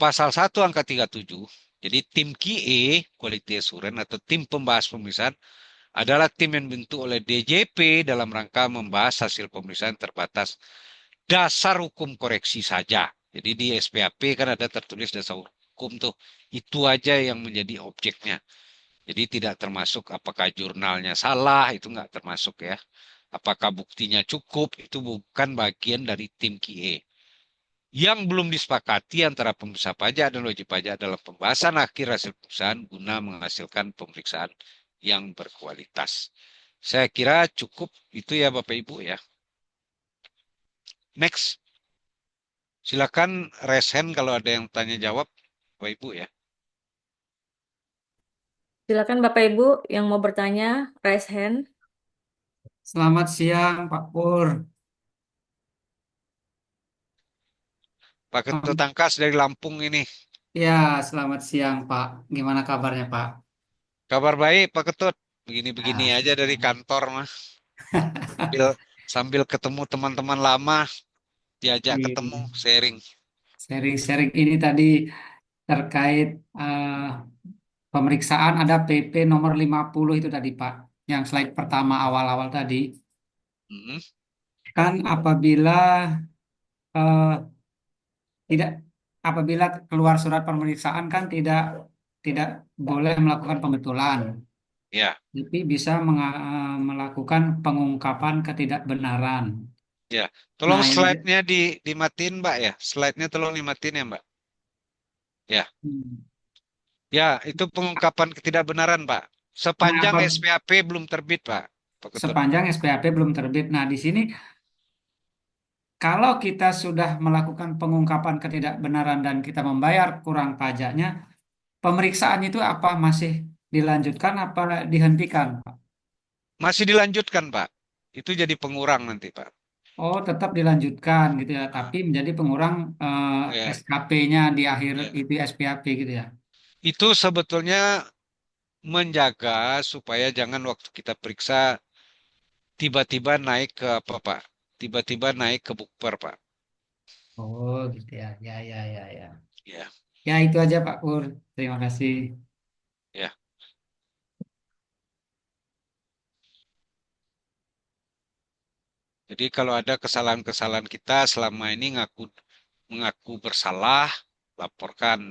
Pasal 1 angka 37, jadi tim QA, Quality Assurance, atau tim pembahas pemeriksaan, adalah tim yang dibentuk oleh DJP dalam rangka membahas hasil pemeriksaan terbatas dasar hukum koreksi saja. Jadi di SPAP kan ada tertulis dasar hukum tuh. Itu aja yang menjadi objeknya. Jadi tidak termasuk apakah jurnalnya salah, itu nggak termasuk ya. Apakah buktinya cukup, itu bukan bagian dari tim QA. Yang belum disepakati antara pemeriksa pajak dan wajib pajak adalah pembahasan akhir hasil pemeriksaan guna menghasilkan pemeriksaan yang berkualitas. Saya kira cukup itu ya Bapak Ibu ya. Next, silakan raise hand kalau ada yang tanya jawab Bapak Ibu ya. Silakan Bapak Ibu yang mau bertanya, raise hand. Selamat siang, Pak Pur. Pak Ketut Um, Tangkas dari Lampung ini. ya, selamat siang, Pak. Gimana kabarnya, Pak? Kabar baik Pak Ketut. Begini-begini Ah, aja dari kantor mah. Sambil sambil ketemu teman-teman lama, diajak ketemu, iya. sharing. Sharing-sharing ini tadi terkait pemeriksaan ada PP nomor 50 itu tadi, Pak. Yang slide pertama awal-awal tadi. Hmm, Kan eh, tidak apabila keluar surat pemeriksaan kan tidak boleh melakukan pembetulan. ya, Tapi bisa melakukan pengungkapan ketidakbenaran. ya. Tolong Nah, ini slide-nya dimatiin Mbak ya. Slide-nya tolong dimatiin ya Mbak. Ya. hmm. Ya, itu pengungkapan ketidakbenaran, Pak. Nah, Sepanjang SPAP belum terbit, Pak. Pak Ketut. sepanjang SPAP belum terbit. Nah, di sini kalau kita sudah melakukan pengungkapan ketidakbenaran dan kita membayar kurang pajaknya, pemeriksaan itu apa masih dilanjutkan apa dihentikan, Pak? Masih dilanjutkan, Pak. Itu jadi pengurang nanti, Pak. Oh, tetap dilanjutkan gitu ya, Ah, tapi menjadi pengurang ya, SKP-nya di akhir ya. itu SPAP gitu ya. Itu sebetulnya menjaga supaya jangan waktu kita periksa tiba-tiba naik ke apa, Pak? Tiba-tiba naik ke bukper, Pak. Oh, gitu ya. Ya, ya, ya, ya. Ya, Ya, itu aja Pak Pur. Terima kasih. ya. Jadi kalau ada kesalahan-kesalahan kita selama ini mengaku bersalah, laporkan.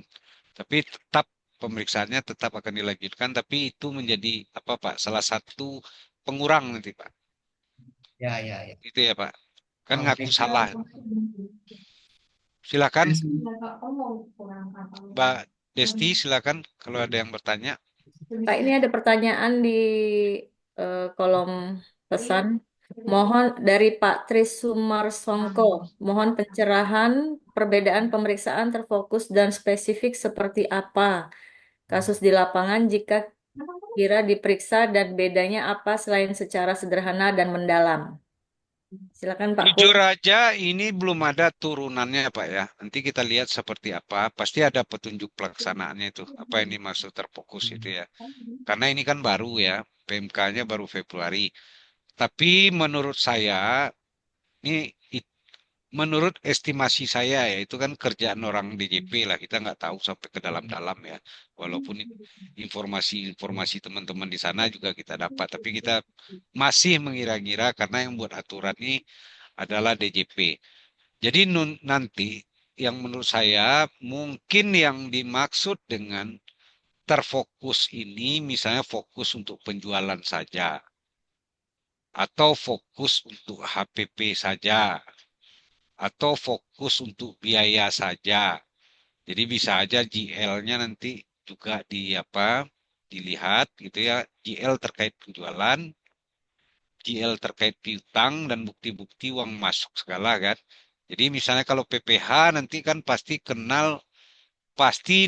Tapi tetap pemeriksaannya tetap akan dilanjutkan, tapi itu menjadi apa Pak? Salah satu pengurang nanti Pak. Ya, ya, ya. Itu ya Pak. Kan Oh, ngaku baik. salah. Silakan Mbak Desti, silakan kalau ada yang bertanya. Pak, ini ada pertanyaan di kolom pesan. Mohon dari Pak Trisumarsongko, mohon pencerahan perbedaan pemeriksaan terfokus dan spesifik seperti apa kasus di lapangan jika kira diperiksa dan bedanya apa selain secara sederhana dan mendalam. Silakan Pak Pur. Jujur aja ini belum ada turunannya Pak ya. Nanti kita lihat seperti apa. Pasti ada petunjuk pelaksanaannya itu. Apa ini maksud terfokus itu ya. Karena ini kan baru ya. PMK-nya baru Februari. Tapi menurut saya ini menurut estimasi saya ya, itu kan kerjaan orang DJP lah, kita nggak tahu sampai ke dalam-dalam ya. Walaupun informasi-informasi teman-teman di sana juga kita dapat, tapi kita masih mengira-ngira karena yang buat aturan ini adalah DJP. Jadi nanti yang menurut saya mungkin yang dimaksud dengan terfokus ini misalnya fokus untuk penjualan saja atau fokus untuk HPP saja atau fokus untuk biaya saja. Jadi bisa aja GL-nya nanti juga dilihat gitu ya, GL terkait penjualan, GL terkait piutang dan bukti-bukti uang masuk segala kan. Jadi misalnya kalau PPH nanti kan pasti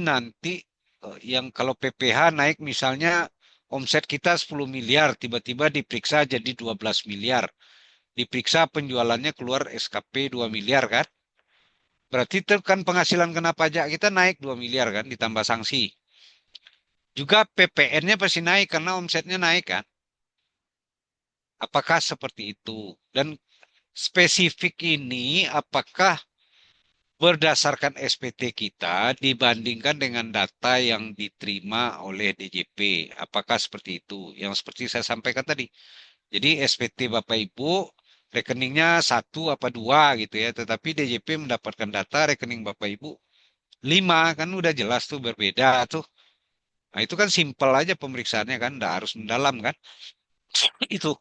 nanti yang kalau PPH naik misalnya omset kita 10 miliar, tiba-tiba diperiksa jadi 12 miliar. Diperiksa penjualannya keluar SKP 2 miliar kan. Berarti itu kan penghasilan kena pajak kita naik 2 miliar kan ditambah sanksi. Juga PPN-nya pasti naik karena omsetnya naik kan. Apakah seperti itu? Dan spesifik ini apakah berdasarkan SPT kita dibandingkan dengan data yang diterima oleh DJP? Apakah seperti itu? Yang seperti saya sampaikan tadi. Jadi SPT Bapak Ibu rekeningnya satu apa dua gitu ya. Tetapi DJP mendapatkan data rekening Bapak Ibu lima kan udah jelas tuh berbeda tuh. Nah itu kan simpel aja pemeriksaannya kan, nggak harus mendalam kan. Itu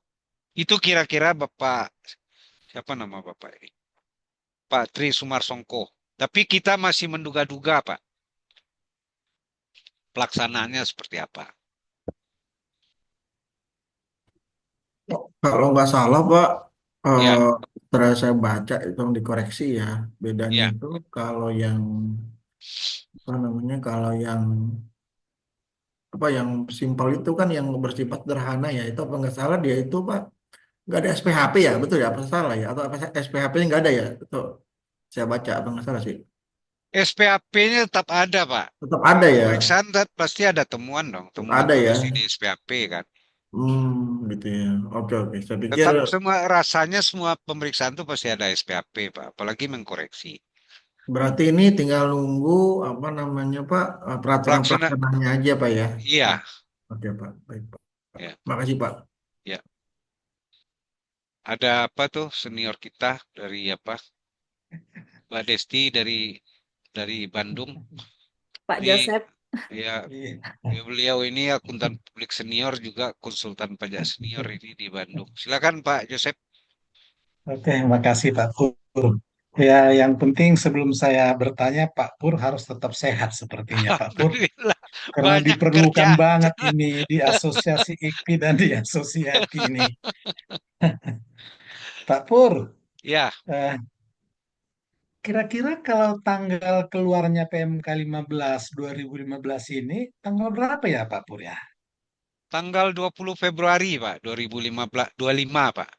itu kira-kira Bapak siapa nama Bapak ini? Pak Tri Sumarsongko. Tapi kita masih menduga-duga Pak, pelaksanaannya seperti apa. Kalau nggak salah Pak, Ya, eh setelah saya baca itu yang dikoreksi ya. Bedanya ya. itu kalau yang apa namanya, kalau yang apa yang simpel itu kan yang bersifat sederhana ya. Itu apa nggak salah dia itu Pak nggak ada SPHP ya, betul ya? Apa salah ya? Atau apa SPHP-nya nggak ada ya? Itu saya baca apa nggak salah sih? SPAP-nya tetap ada Pak. Tetap ada ya, Pemeriksaan pasti ada temuan dong. tetap Temuan ada tuh ya. pasti di SPAP kan. Gitu ya. Oke oke. Saya pikir Tetap semua rasanya semua pemeriksaan tuh pasti ada SPAP Pak. Apalagi mengkoreksi. berarti ini tinggal nunggu apa namanya Pak, peraturan Pelaksana, pelaksananya aja Pak ya. iya, Oke Pak, baik Pak. ya, Makasih Pak. ya. Ada apa tuh senior kita dari apa? Mbak Desti dari Bandung. Pak Ini Joseph. ya Iya. beliau ini akuntan publik senior juga konsultan pajak senior ini di Bandung. Silakan Pak Joseph. Oke, makasih Pak Pur. Ya, yang penting sebelum saya bertanya, Pak Pur harus tetap sehat sepertinya, Pak Pur. Alhamdulillah Karena banyak diperlukan kerjaan. banget ini di asosiasi IKPI dan di asosiasi ini. Pak Pur, Ya, eh, kira-kira kalau tanggal keluarnya PMK 15 2015 ini, tanggal berapa ya Pak Pur ya? tanggal 20 Februari Pak 2015 25 Pak.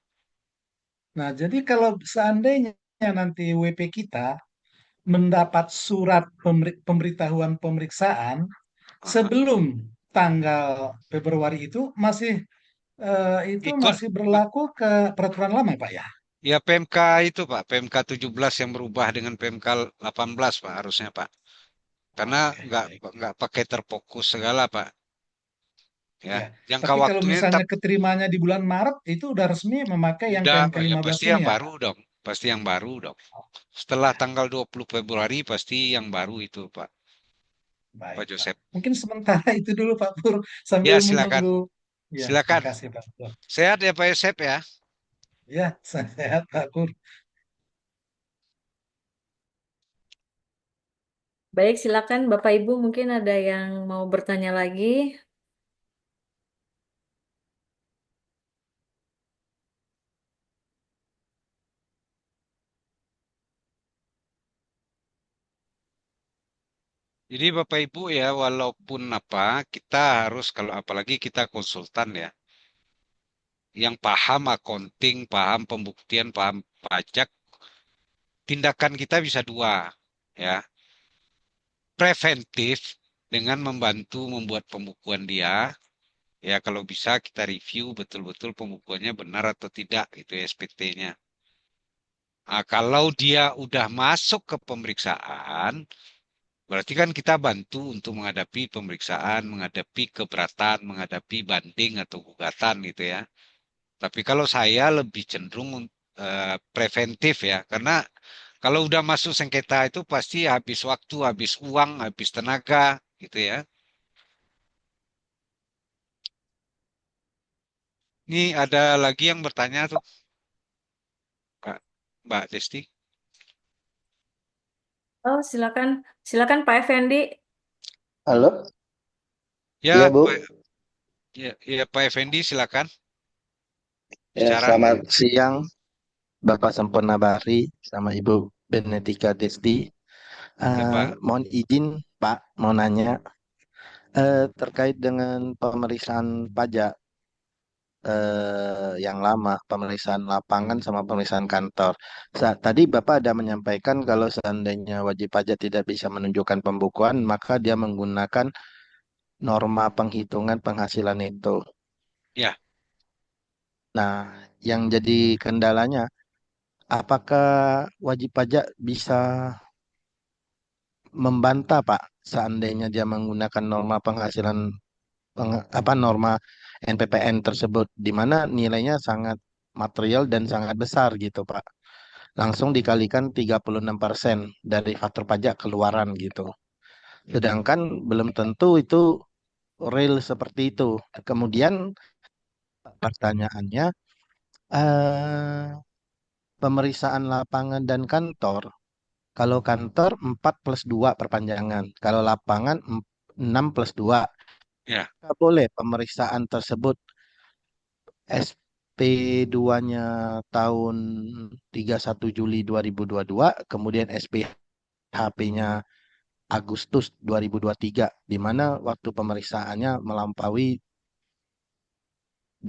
Nah, jadi kalau seandainya nanti WP kita mendapat surat pemberitahuan pemeriksaan, Ah, sebelum tanggal Februari itu ikut masih berlaku ke peraturan lama, Pak ya? ya PMK itu Pak, PMK 17 yang berubah dengan PMK 18 Pak harusnya Pak. Karena Oke, nggak baik. nggak pakai terfokus segala Pak. Ya, Ya. jangka Tapi kalau waktunya misalnya keterimanya di bulan Maret, itu udah resmi memakai yang udah PMK ya 15 pasti ini yang ya, baru Pak? dong. Pasti yang baru dong. Oh, Setelah ya, tanggal 20 Februari pasti yang baru itu Pak, baik, Pak Pak. Joseph. Mungkin sementara itu dulu, Pak Pur, sambil Ya, silakan. menunggu. Ya, Silakan. makasih, Pak Pur. Sehat ya Pak Joseph ya. Ya, sehat, Pak Pur. Baik, silakan Bapak Ibu mungkin ada yang mau bertanya lagi. Jadi Bapak Ibu ya, walaupun apa, kita harus kalau apalagi kita konsultan ya, yang paham accounting, paham pembuktian, paham pajak, tindakan kita bisa dua, ya. Preventif dengan membantu membuat pembukuan dia, ya kalau bisa kita review betul-betul pembukuannya benar atau tidak, gitu ya SPT-nya. Nah, kalau dia udah masuk ke pemeriksaan, berarti kan kita bantu untuk menghadapi pemeriksaan, menghadapi keberatan, menghadapi banding atau gugatan gitu ya. Tapi kalau saya lebih cenderung preventif ya, karena kalau udah masuk sengketa itu pasti habis waktu, habis uang, habis tenaga gitu ya. Ini ada lagi yang bertanya tuh, Kak, Mbak Desti. Oh, silakan. Silakan Pak Effendi. Halo, iya Ya, Bu. ya, Pak Effendi silakan Ya, bicara. selamat siang Bapak Sempurna Bahri sama Ibu Benetika Desti. Ya, Pak. Mohon izin Pak, mau nanya terkait dengan pemeriksaan pajak yang lama, pemeriksaan lapangan sama pemeriksaan kantor. Tadi Bapak ada menyampaikan kalau seandainya wajib pajak tidak bisa menunjukkan pembukuan, maka dia menggunakan norma penghitungan penghasilan itu. Ya, Nah, yang jadi kendalanya, apakah wajib pajak bisa membantah Pak seandainya dia menggunakan norma penghasilan apa norma NPPN tersebut di mana nilainya sangat material dan sangat besar gitu Pak. Langsung dikalikan 36% dari faktur pajak keluaran gitu. Sedangkan belum tentu itu real seperti itu. Kemudian pertanyaannya eh, pemeriksaan lapangan dan kantor. Kalau kantor 4 plus 2 perpanjangan. Kalau lapangan 6 plus 2. ya. Nggak boleh pemeriksaan tersebut SP2-nya tahun 31 Juli 2022, kemudian SPHP-nya Agustus 2023, di mana waktu pemeriksaannya melampaui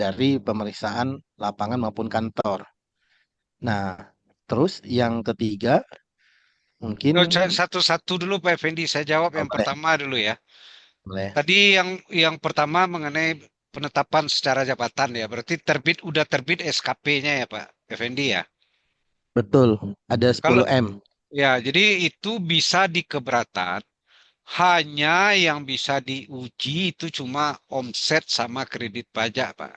dari pemeriksaan lapangan maupun kantor. Nah, terus yang ketiga, mungkin Oh, satu-satu dulu Pak Effendi, saya jawab yang boleh, pertama dulu ya. boleh. Tadi yang pertama mengenai penetapan secara jabatan ya, berarti udah terbit SKP-nya ya Pak Effendi ya. Betul, ada Kalau 10M. ya, jadi itu bisa dikeberatan. Hanya yang bisa diuji itu cuma omset sama kredit pajak, Pak.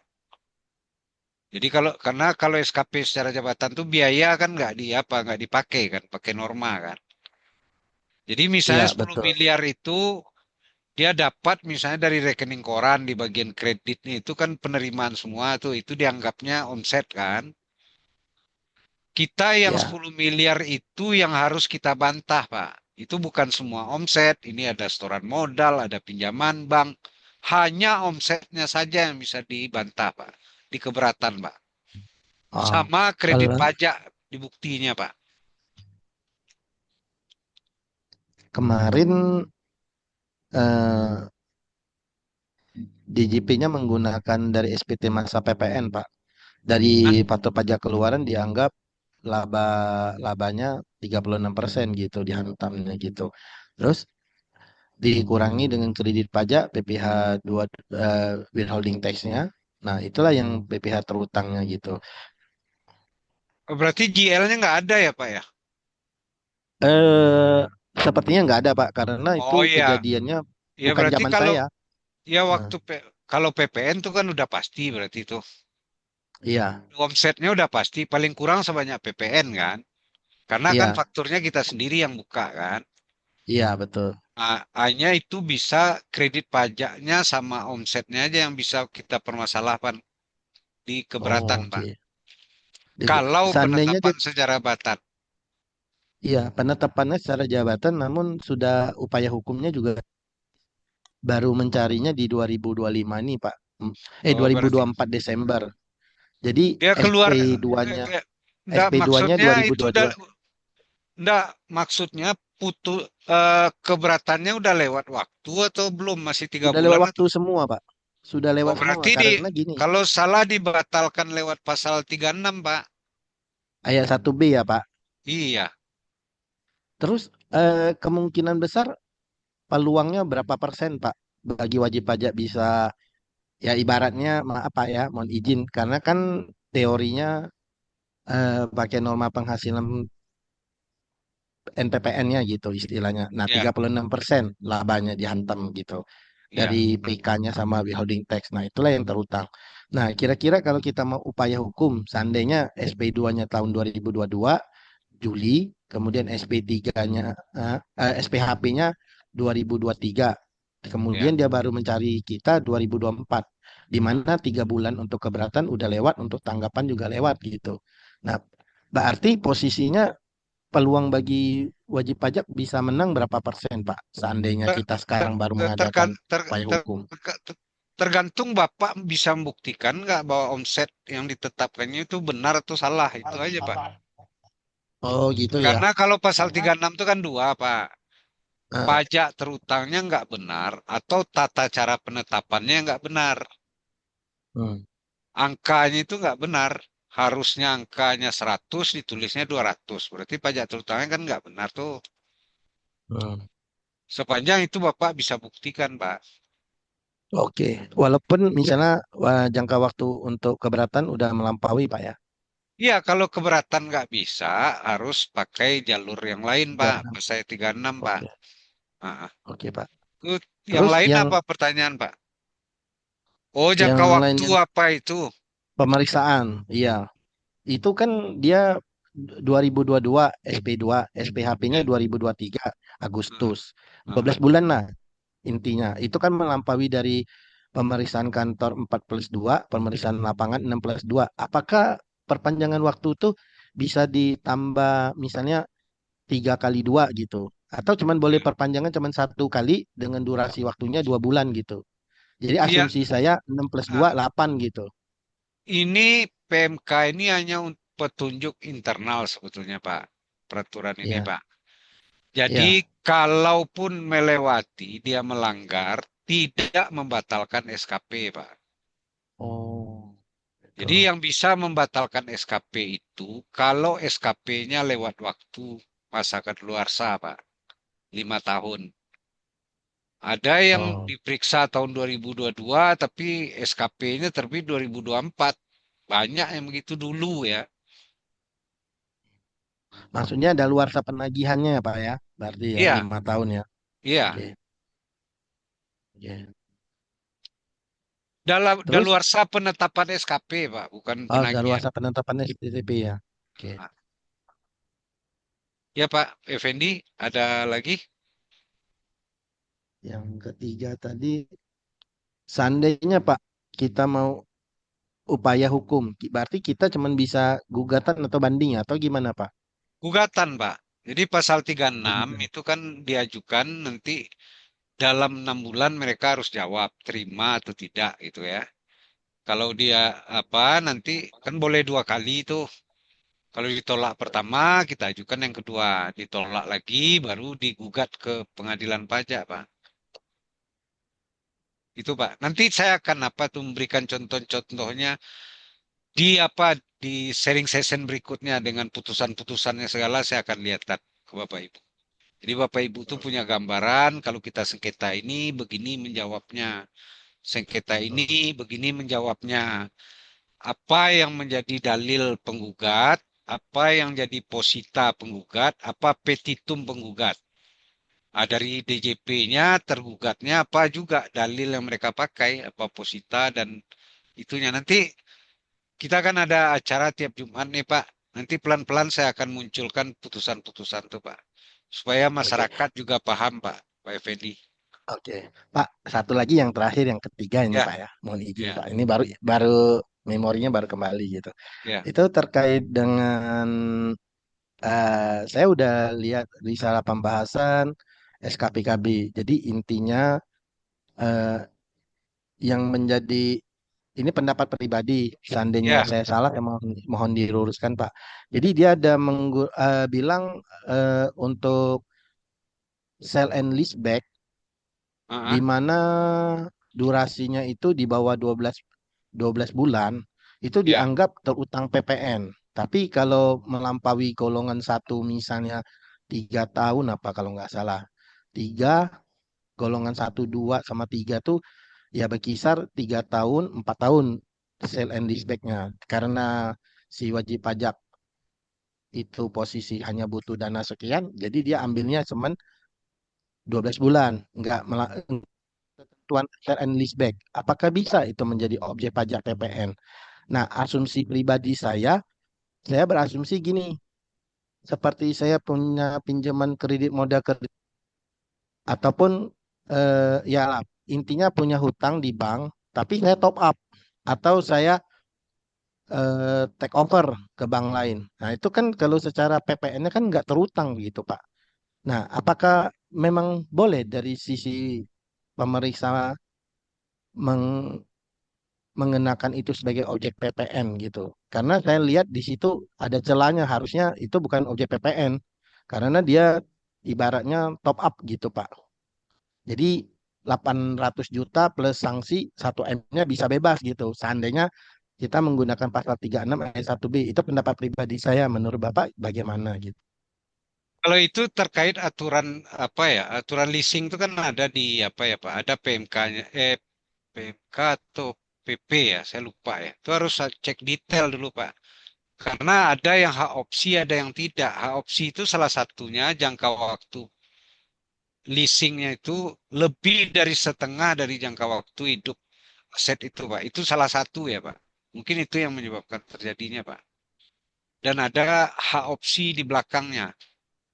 Jadi karena kalau SKP secara jabatan tuh biaya kan nggak dipakai kan, pakai norma kan. Jadi misalnya Iya, 10 betul. miliar itu dia dapat misalnya dari rekening koran di bagian kreditnya itu kan penerimaan semua tuh itu dianggapnya omset kan. Kita yang Ya. 10 miliar itu yang harus kita bantah, Pak. Itu bukan semua omset. Ini ada setoran modal, ada pinjaman bank. Hanya omsetnya saja yang bisa dibantah, Pak. Di keberatan, Pak. Oh, Sama kredit kalau pajak di buktinya, Pak. kemarin eh, DJP-nya menggunakan dari SPT masa PPN, Pak. Hah? Dari faktur pajak keluaran dianggap laba labanya 36% gitu dihantamnya gitu. Terus dikurangi dengan kredit pajak PPh 2 withholding tax-nya. Nah, itulah yang PPh terutangnya gitu. Berarti GL-nya nggak ada ya, Pak ya? Eh sepertinya nggak ada, Pak, karena itu Oh iya. kejadiannya Ya bukan berarti zaman kalau saya. ya Nah, waktu kalau PPN tuh kan udah pasti berarti itu. iya, Omsetnya udah pasti paling kurang sebanyak PPN kan? Karena kan iya, fakturnya kita sendiri yang buka kan? iya betul. Hanya itu bisa kredit pajaknya sama omsetnya aja yang bisa kita permasalahkan di keberatan, Oh, Pak. oke. Gitu. Kalau Seandainya dia penetapan secara batat. iya, penetapannya secara jabatan, namun sudah upaya hukumnya juga baru mencarinya di 2025 ini, Pak. Oh, berarti 2024 Desember. Jadi dia keluar SP2-nya enggak SP2-nya maksudnya itu udah 2022. enggak maksudnya keberatannya udah lewat waktu atau belum masih tiga Sudah lewat bulan waktu atau semua, Pak. Sudah oh lewat semua berarti karena gini, kalau salah dibatalkan lewat pasal 36, Pak. ayat 1B ya, Pak. Iya. Terus kemungkinan besar peluangnya berapa persen, Pak? Bagi wajib pajak bisa ya ibaratnya maaf Pak ya, mohon izin karena kan teorinya pakai norma penghasilan NPPN-nya gitu istilahnya. Nah, Ya, 36% labanya dihantam gitu ya. dari PK-nya sama withholding tax. Nah, itulah yang terutang. Nah, kira-kira kalau kita mau upaya hukum, seandainya SP2-nya tahun 2022 Juli, kemudian SP3-nya SPHP-nya 2023. Kemudian Ya. dia baru mencari kita 2024, di mana 3 bulan untuk keberatan udah lewat, untuk tanggapan juga lewat gitu. Nah, berarti posisinya peluang bagi wajib pajak bisa menang berapa persen, Pak? Seandainya Ter- kita sekarang baru ter- mengadakan tergan- ter- upaya ter- hukum. Tergantung Bapak bisa membuktikan nggak bahwa omset yang ditetapkannya itu benar atau salah. Itu aja, Pak. Oh, gitu ya. Karena kalau pasal 36 itu kan dua, Pak. Ah, Pajak terutangnya nggak benar atau tata cara penetapannya nggak benar. hmm, Angkanya itu nggak benar. Harusnya angkanya 100 ditulisnya 200. Berarti pajak terutangnya kan nggak benar tuh. hmm. Sepanjang itu Bapak bisa buktikan, Pak. Oke. Walaupun misalnya jangka waktu untuk keberatan udah melampaui, Pak ya. Iya, kalau keberatan nggak bisa, harus pakai jalur yang lain, Pak. 36. Pasal 36, Pak. Oke. Ah, Oke, Pak. Terus yang Terus lain yang apa pertanyaan, Pak? Oh, yang jangka waktu lainnya apa itu? pemeriksaan. Iya. Itu kan dia 2022 SP2, SPHP-nya Ya. 2023 Ah, Agustus. dua ah. belas bulan lah intinya. Itu kan melampaui dari pemeriksaan kantor 4+2, pemeriksaan lapangan 6+2. Apakah perpanjangan waktu itu bisa ditambah misalnya 3 kali 2 gitu? Atau cuman boleh Ya. perpanjangan cuman 1 kali dengan durasi waktunya 2 bulan gitu. Jadi Iya, asumsi saya 6+2 ah, 8 gitu. ini PMK ini hanya petunjuk internal sebetulnya, Pak. Peraturan ini, Ya, Pak. Jadi, ya. kalaupun melewati, dia melanggar, tidak membatalkan SKP, Pak. Oh, Jadi gitu. yang bisa membatalkan SKP itu kalau SKP-nya lewat waktu masa kedaluarsa, Pak. 5 tahun. Ada yang Oh. diperiksa tahun 2022 tapi SKP-nya terbit 2024. Banyak yang begitu dulu ya. Maksudnya ada luarsa penagihannya ya Pak ya? Berarti ya Iya, 5 tahun ya. iya. Oke. Oke. Dalam Terus, daluarsa penetapan SKP, Pak, bukan oh ada penagihan. luarsa penetapannya CCTV ya. Oke. Nah, ya Pak Effendi, ada lagi? Yang ketiga tadi, seandainya Pak kita mau upaya hukum, berarti kita cuman bisa gugatan atau banding atau gimana Pak? Gugatan, Pak. Jadi pasal 36 Gugatan. itu kan diajukan nanti dalam 6 bulan mereka harus jawab terima atau tidak gitu ya. Kalau dia apa nanti kan boleh 2 kali itu. Kalau ditolak pertama kita ajukan yang kedua, ditolak lagi baru digugat ke pengadilan pajak, Pak. Itu Pak. Nanti saya akan apa tuh memberikan contoh-contohnya di apa di sharing session berikutnya dengan putusan-putusannya segala saya akan lihatkan ke Bapak Ibu. Jadi Bapak Ibu tuh punya gambaran kalau kita sengketa ini begini menjawabnya. Sengketa ini begini menjawabnya. Apa yang menjadi dalil penggugat, apa yang jadi posita penggugat, apa petitum penggugat. Ah, dari DJP-nya, tergugatnya apa juga dalil yang mereka pakai, apa posita dan itunya. Nanti kita kan ada acara tiap Jumat nih Pak. Nanti pelan-pelan saya akan munculkan putusan-putusan tuh Pak. Supaya Oke. masyarakat juga paham Pak Effendi. Oke. Pak, satu lagi yang terakhir yang ketiga ini Ya, Pak ya. Mohon izin ya, Pak. Ini baru baru memorinya baru kembali gitu. ya, Itu terkait dengan saya udah lihat risalah pembahasan SKPKB. Jadi intinya eh, yang menjadi ini pendapat pribadi. Seandainya ya, saya salah, ya mohon diluruskan Pak. Jadi dia ada bilang untuk sell and lease back di uh-uh, mana durasinya itu di bawah 12 bulan itu ya, dianggap terutang PPN. Tapi kalau melampaui golongan satu misalnya 3 tahun apa kalau nggak salah tiga golongan satu dua sama tiga tuh ya berkisar 3 tahun 4 tahun sale and leaseback-nya karena si wajib pajak itu posisi hanya butuh dana sekian, jadi dia ambilnya cuman 12 bulan, nggak ketentuan share and leaseback. Apakah bisa itu menjadi objek pajak PPN? Nah, asumsi pribadi saya berasumsi gini, seperti saya punya pinjaman kredit modal kredit ataupun ya lah, intinya punya hutang di bank, tapi saya top up atau saya take over ke bank lain. Nah, itu kan kalau secara PPN-nya kan nggak terutang begitu, Pak. Nah, apakah memang boleh dari sisi pemeriksa meng- mengenakan itu sebagai objek PPN gitu? Karena saya lihat di situ ada celahnya, harusnya itu bukan objek PPN karena dia ibaratnya top up gitu, Pak. Jadi 800 juta plus sanksi 1 M-nya bisa bebas gitu. Seandainya kita menggunakan pasal 36 ayat 1B. Itu pendapat pribadi saya. Menurut Bapak bagaimana gitu? Kalau itu terkait aturan apa ya? Aturan leasing itu kan ada di apa ya Pak? Ada PMK-nya, PMK atau PP ya, saya lupa ya. Itu harus cek detail dulu Pak. Karena ada yang hak opsi, ada yang tidak. Hak opsi itu salah satunya jangka waktu leasingnya itu lebih dari setengah dari jangka waktu hidup aset itu Pak. Itu salah satu ya Pak. Mungkin itu yang menyebabkan terjadinya Pak. Dan ada hak opsi di belakangnya.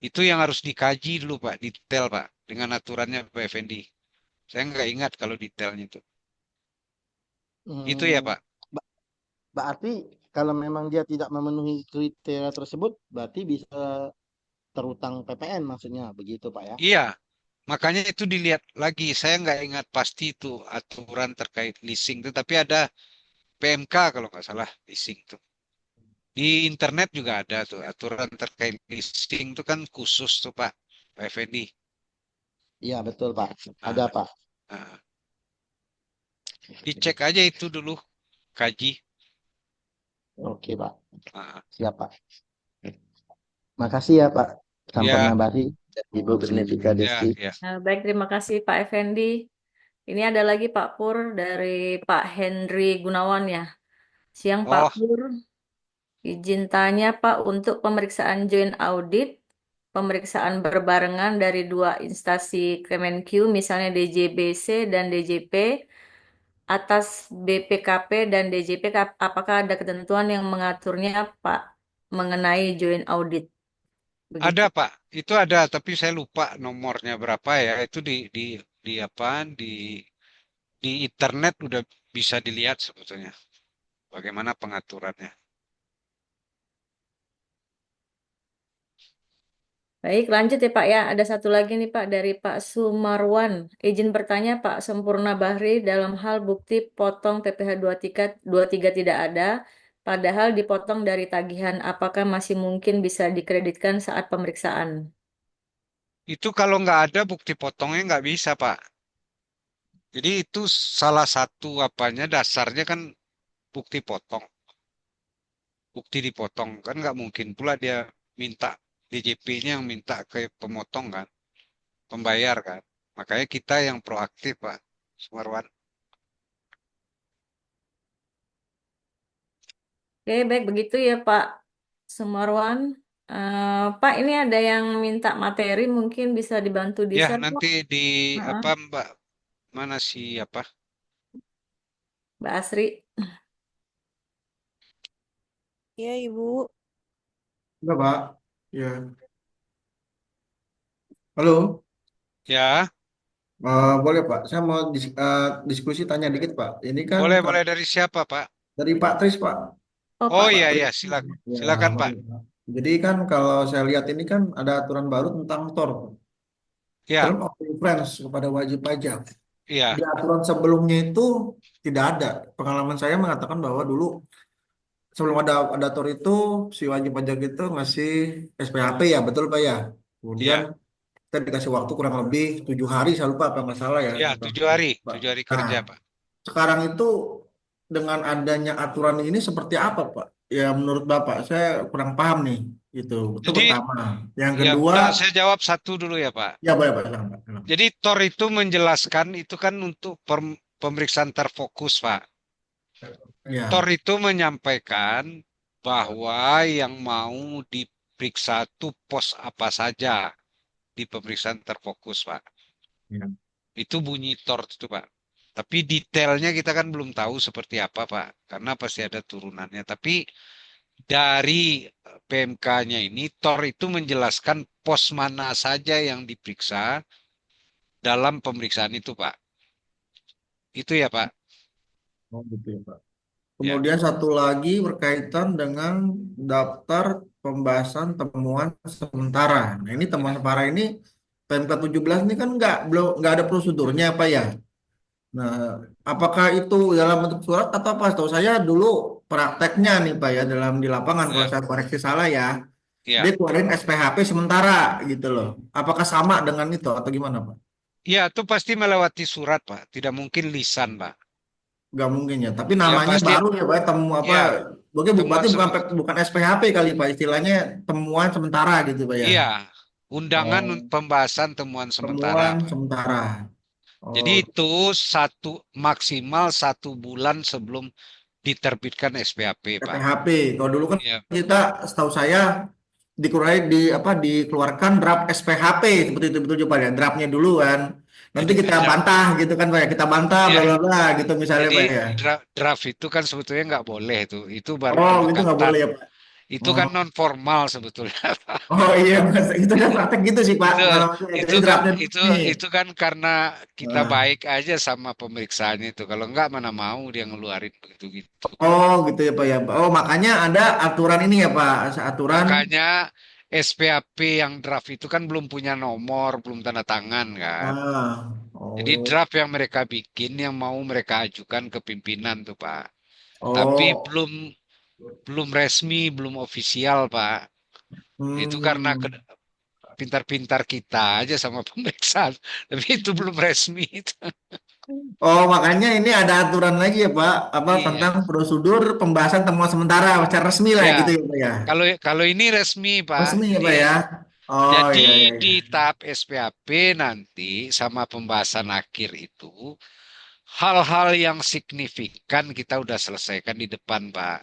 Itu yang harus dikaji dulu Pak, detail Pak, dengan aturannya Pak Effendi. Saya nggak ingat kalau detailnya itu. Itu ya Hmm, Pak. ba- berarti kalau memang dia tidak memenuhi kriteria tersebut, berarti bisa terutang PPN maksudnya begitu Pak ya? Iya, makanya itu dilihat lagi. Saya nggak ingat pasti itu aturan terkait leasing itu, tapi ada PMK kalau nggak salah leasing itu. Di internet juga ada tuh aturan terkait leasing itu kan khusus tuh Pak Effendi. Iya betul Pak. Ada Ah, Pak. ah. Dicek aja itu dulu, kaji. Oke Pak. Ah, Siap Pak. Makasih ya Pak. Sampurna ya, Bari dan Ibu Benefika ya, Desti. ya. Baik, terima kasih Pak Effendi. Ini ada lagi Pak Pur dari Pak Henry Gunawan ya. Siang Pak Oh, Pur, izin tanya Pak untuk pemeriksaan joint audit, pemeriksaan berbarengan dari dua instansi Kemenq, misalnya DJBC dan DJP, atas BPKP dan DJP, apakah ada ketentuan yang mengaturnya Pak mengenai joint audit? Begitu. ada Pak, itu ada, tapi saya lupa nomornya berapa ya. Itu di apa? Di internet udah bisa dilihat sebetulnya bagaimana pengaturannya. Baik, lanjut ya Pak ya. Ada satu lagi nih Pak dari Pak Sumarwan. Izin bertanya Pak Sempurna Bahri dalam hal bukti potong PPh 23 tidak ada, padahal dipotong dari tagihan. Apakah masih mungkin bisa dikreditkan saat pemeriksaan? Itu kalau nggak ada bukti potongnya nggak bisa Pak. Jadi itu salah satu apanya dasarnya kan bukti potong, bukti dipotong kan nggak mungkin pula dia minta DJP-nya yang minta ke pemotong kan, pembayar kan. Makanya kita yang proaktif Pak Sumarwan. Oke, baik begitu ya Pak Sumarwan. Pak, ini ada yang minta materi, mungkin bisa dibantu di Ya share Pak. nanti di Heeh, apa Mbak mana sih apa? Mbak Asri. Iya, Ibu. Enggak, Pak. Ya. Halo. Ya, Boleh Pak. Saya mau diskusi tanya dikit Pak. Ini kan boleh boleh dari siapa Pak? dari Pak Tris Pak. Oh Oh Pak, Pak iya Tris. iya Ya, silakan Pak. boleh Pak. Jadi kan kalau saya lihat ini kan ada aturan baru tentang TOR, Ya Term of Reference kepada wajib pajak. iya Di aturan sebelumnya itu tidak ada. Pengalaman saya mengatakan bahwa dulu sebelum ada TOR itu si wajib pajak itu ngasih SPHP ya, betul Pak ya. Kemudian iya kita dikasih waktu kurang lebih 7 hari, saya lupa apa nggak salah ya. iya Tentang, 7 hari Pak. 7 hari Nah, kerja Pak. sekarang itu dengan adanya aturan ini seperti apa, Pak? Ya menurut Bapak, saya kurang paham nih. Itu Jadi pertama. Yang ya kedua, udah saya jawab satu dulu ya Pak. ya boleh Pak, silakan, Pak. Silakan. Jadi TOR itu menjelaskan itu kan untuk pemeriksaan terfokus Pak. TOR Ya, itu menyampaikan bahwa yang mau diperiksa itu pos apa saja di pemeriksaan terfokus, Pak. Ya. Itu bunyi TOR itu, Pak. Tapi detailnya kita kan belum tahu seperti apa, Pak. Karena pasti ada turunannya. Tapi dari PMK-nya ini, TOR itu menjelaskan pos mana saja yang diperiksa dalam pemeriksaan itu, Pak. Itu ya, Pak. Oh gitu ya Pak. Ya, Kemudian satu lagi berkaitan dengan daftar pembahasan temuan sementara. Nah ini temuan ya, sementara ini PMK 17 ini kan nggak ada prosedurnya apa ya? Nah, apakah itu dalam bentuk surat atau apa? Setahu saya dulu prakteknya nih Pak ya di lapangan kalau ya, saya koreksi salah ya, dia ya. keluarin SPHP sementara gitu loh. Apakah sama dengan itu atau gimana Pak? Ya, itu pasti melewati surat, Pak. Tidak mungkin lisan, Pak. Nggak mungkin ya. Tapi Ya, namanya pasti, baru ya Pak, temu apa? ya, temuan Berarti bukan sementara. bukan SPHP kali Pak, istilahnya temuan sementara gitu Pak ya. Iya, undangan Oh, pembahasan temuan sementara, temuan Pak. sementara. Jadi Oh, itu maksimal 1 bulan sebelum diterbitkan SPAP, Pak. PPHP. Kalau dulu kan Ya, kita, setahu saya dikeluarkan draft SPHP seperti itu betul Pak ya. Draftnya dulu kan. Nanti kita ya, bantah gitu kan Pak ya. Kita bantah bla ya. bla bla gitu misalnya Jadi Pak ya. draft itu kan sebetulnya nggak boleh itu. Itu baru Oh, itu nggak pendekatan. boleh ya Pak. Itu Oh, kan non formal sebetulnya. oh iya Mas. Itu kan praktek gitu sih Pak Itu pengalamannya. itu Jadi kan draftnya dulu itu nih. itu kan karena kita Nah, baik aja sama pemeriksaannya itu. Kalau enggak mana mau dia ngeluarin begitu gitu. oh gitu ya Pak ya. Oh makanya ada aturan ini ya Pak. Aturan. Makanya SPAP yang draft itu kan belum punya nomor, belum tanda tangan kan. Ah, Jadi oh, draft yang mereka bikin yang mau mereka ajukan ke pimpinan tuh Pak. Tapi oh, belum belum resmi, belum ofisial Pak. Itu karena hmm. pintar-pintar kita aja sama pemeriksaan. Tapi itu belum resmi itu. Oh, makanya ini ada aturan lagi ya, Pak, apa Iya. tentang prosedur pembahasan temuan sementara secara resmi lah Ya, gitu ya, Pak ya. kalau kalau ini resmi Pak. Resmi ya, Jadi Pak ya. Oh, jadi iya iya di iya. tahap SPAP nanti sama pembahasan akhir itu hal-hal yang signifikan kita udah selesaikan di depan Pak.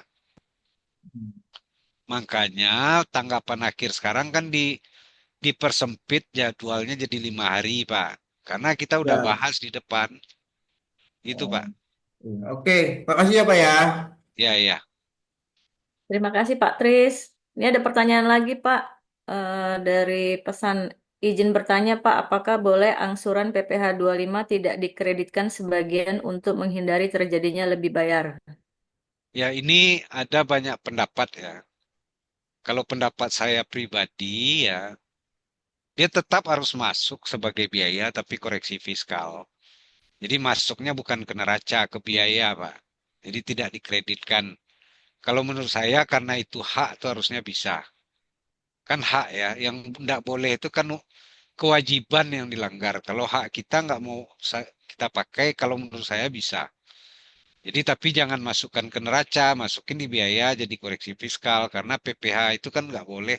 Makanya tanggapan akhir sekarang kan dipersempit jadwalnya jadi 5 hari Pak. Karena kita udah Ya. bahas di depan. Itu Oh, Pak. iya. Oke, makasih ya, Pak ya. Ya ya. Terima kasih Pak Tris. Ini ada pertanyaan lagi Pak. Dari pesan izin bertanya Pak, apakah boleh angsuran PPh 25 tidak dikreditkan sebagian untuk menghindari terjadinya lebih bayar? Ya ini ada banyak pendapat ya. Kalau pendapat saya pribadi ya, dia tetap harus masuk sebagai biaya tapi koreksi fiskal. Jadi masuknya bukan ke neraca, ke biaya, Pak. Jadi tidak dikreditkan. Kalau menurut saya karena itu hak itu harusnya bisa. Kan hak ya, yang tidak boleh itu kan kewajiban yang dilanggar. Kalau hak kita nggak mau kita pakai, kalau menurut saya bisa. Jadi tapi jangan masukkan ke neraca, masukin di biaya jadi koreksi fiskal karena PPh itu kan nggak boleh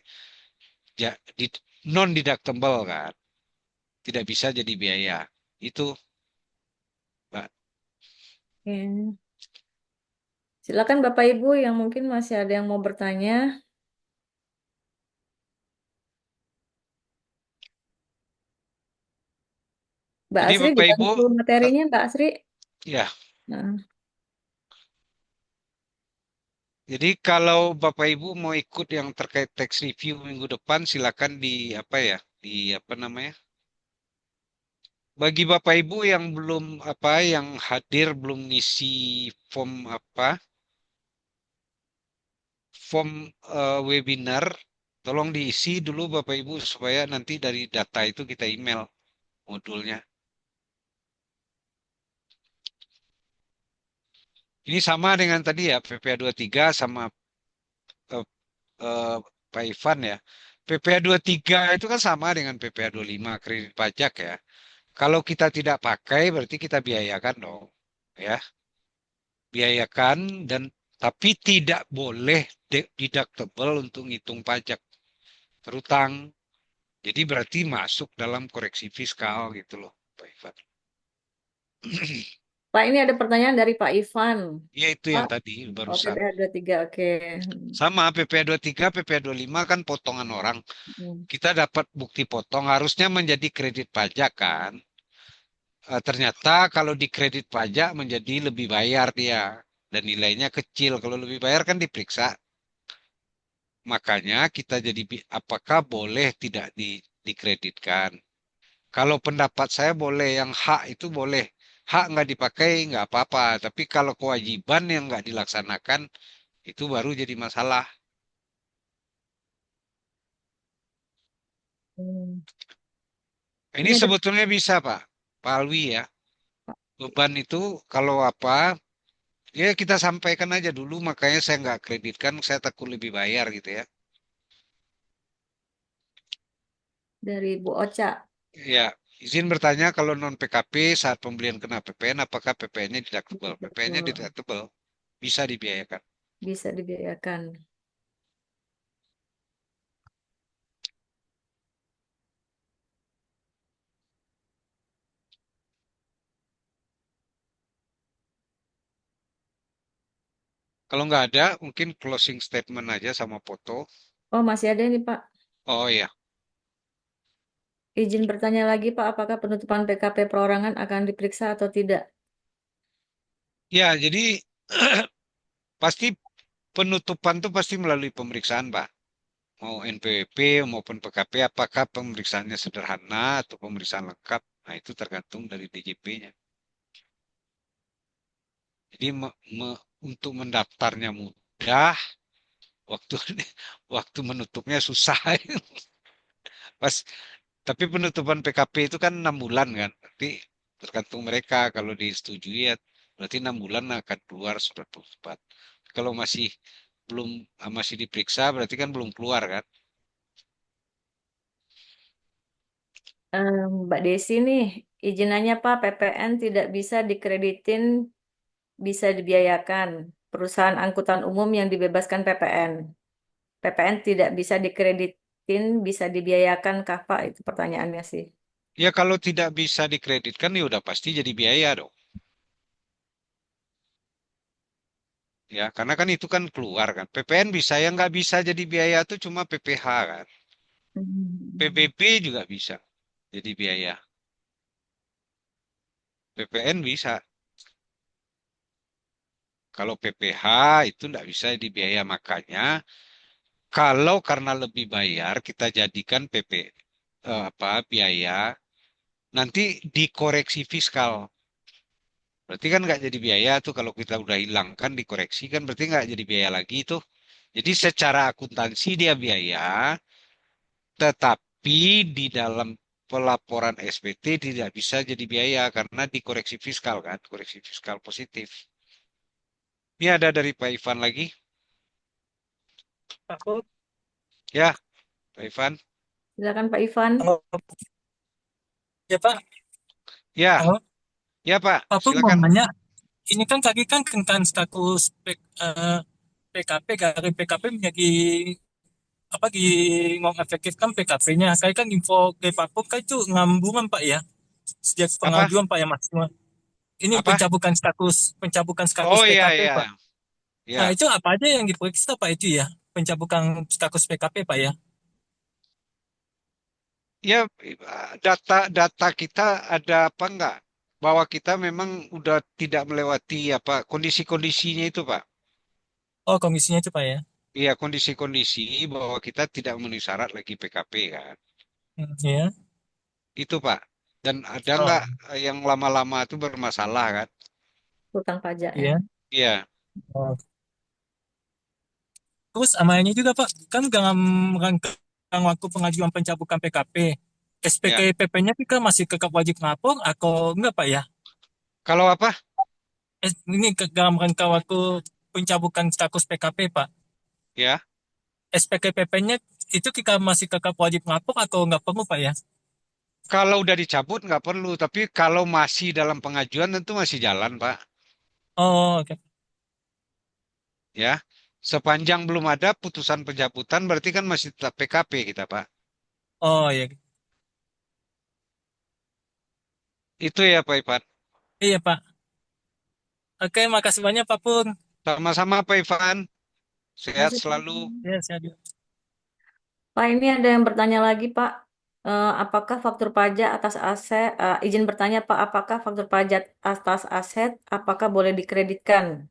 non deductible kan, tidak bisa jadi biaya. Itu, Pak. Oke. Silakan Bapak Ibu yang mungkin masih ada yang mau bertanya. Mbak Jadi Asri Bapak Ibu, dibantu eh, materinya Mbak Asri. ya, Nah, jadi kalau Bapak Ibu mau ikut yang terkait tax review minggu depan, silakan di apa ya, di apa namanya? Bagi Bapak Ibu yang belum apa, yang hadir belum ngisi form apa, form webinar, tolong diisi dulu Bapak Ibu supaya nanti dari data itu kita email modulnya. Ini sama dengan tadi ya, PPA 23 sama eh, eh, Pak Ivan ya. PPA 23 itu kan sama dengan PPA 25 kredit pajak ya. Kalau kita tidak pakai berarti kita biayakan dong. Ya, biayakan dan tapi tidak boleh deductible untuk ngitung pajak terutang. Jadi berarti masuk dalam koreksi fiskal gitu loh, Pak Ivan. Pak, ini ada pertanyaan dari Pak Ivan. Ya itu Pak, yang tadi oh barusan. PPh 23, oke. Sama PPh 23, PPh 25 kan potongan orang. Hmm. Kita dapat bukti potong harusnya menjadi kredit pajak kan. Ternyata kalau di kredit pajak menjadi lebih bayar dia dan nilainya kecil. Kalau lebih bayar kan diperiksa. Makanya kita jadi apakah boleh tidak dikreditkan? Kalau pendapat saya boleh, yang hak itu boleh. Hak nggak dipakai nggak apa-apa. Tapi kalau kewajiban yang nggak dilaksanakan itu baru jadi masalah. Hmm. Ini Ini ada sebetulnya bisa Pak, Pak Alwi ya. Beban itu kalau apa, ya kita sampaikan aja dulu. Makanya saya nggak kreditkan, saya takut lebih bayar gitu ya. dari Bu Ocha. Ya, izin bertanya kalau non PKP saat pembelian kena PPN, apakah PPN-nya deductible? PPN-nya Betul. deductible, bisa dibiayakan. Bisa dibiayakan. Kalau nggak ada, mungkin closing statement aja sama foto. Oh, masih ada ini, Pak. Oh ya, Izin bertanya lagi, Pak, apakah penutupan PKP perorangan akan diperiksa atau tidak? ya jadi pasti penutupan tuh pasti melalui pemeriksaan, Pak. Mau NPWP maupun PKP, apakah pemeriksaannya sederhana atau pemeriksaan lengkap? Nah, itu tergantung dari DJP-nya. Jadi untuk mendaftarnya mudah, waktu waktu menutupnya susah. Pas, tapi penutupan PKP itu kan 6 bulan kan. Nanti tergantung mereka kalau disetujui ya berarti 6 bulan akan keluar surat penutupan. Kalau belum masih diperiksa berarti kan belum keluar kan. Mbak Desi nih, izinannya Pak, PPN tidak bisa dikreditin, bisa dibiayakan. Perusahaan angkutan umum yang dibebaskan PPN. PPN tidak bisa dikreditin, bisa dibiayakan kah Pak? Itu pertanyaannya sih. Ya kalau tidak bisa dikreditkan ya udah pasti jadi biaya dong. Ya karena kan itu kan keluar kan. PPN bisa, yang nggak bisa jadi biaya itu cuma PPH kan. Hmm. PBB juga bisa jadi biaya. PPN bisa. Kalau PPH itu nggak bisa dibiaya, makanya kalau karena lebih bayar kita jadikan apa biaya nanti dikoreksi fiskal. Berarti kan nggak jadi biaya tuh kalau kita udah hilangkan dikoreksi kan berarti nggak jadi biaya lagi tuh. Jadi secara akuntansi dia biaya, tetapi di dalam pelaporan SPT tidak bisa jadi biaya karena dikoreksi fiskal kan, koreksi fiskal positif. Ini ada dari Pak Ivan lagi. Aku, Ya, Pak Ivan. Silakan Pak Ivan. oh, ya Pak, Ya, oh, ya Pak, aku mau silakan. nanya, ini kan tadi kan tentang status PKP, dari PKP menjadi apa di efektifkan PKP-nya. Saya kan info ke Pak Pur kan itu ngambungan Pak ya, sejak Apa? pengajuan Pak ya Mas. Ini Apa? pencabutan status Oh iya PKP Pak. iya. Nah Ya. itu apa aja yang diperiksa Pak itu ya, pencabutan status PKP Pak ya. Ya, data kita ada apa enggak? Bahwa kita memang udah tidak melewati apa kondisi-kondisinya itu, Pak. Oh komisinya itu Pak ya. Iya, kondisi-kondisi bahwa kita tidak memenuhi syarat lagi PKP kan. Ya. Itu, Pak. Dan ada enggak Oh yang lama-lama itu bermasalah kan? Hutang pajak ya. iya. Iya. Oh. Terus sama ini juga Pak, kan dalam rangka waktu pengajuan pencabutan PKP, Ya. SPKPP-nya kita masih tetap wajib ngapor atau enggak Pak ya? Kalau apa? Ini dalam rangka waktu pencabutan status PKP Pak, Ya. SPKPP-nya itu kita masih tetap wajib ngapor atau enggak perlu Pak ya? Kalau udah dicabut nggak perlu, tapi kalau masih dalam pengajuan tentu masih jalan, Pak. Oh, oke. Ya. Sepanjang belum ada putusan pencabutan berarti kan masih tetap PKP kita, Pak. Oh iya. Itu ya, Pak Ipan. Iya Pak. Oke, makasih banyak Pak Pur. Sama-sama Pak Ivan. Sehat Masih, Pak. selalu. Ya, saya Pak, ini ada yang bertanya lagi, Pak. Apakah faktur pajak atas aset, izin bertanya, Pak, apakah faktur pajak atas aset, apakah boleh dikreditkan?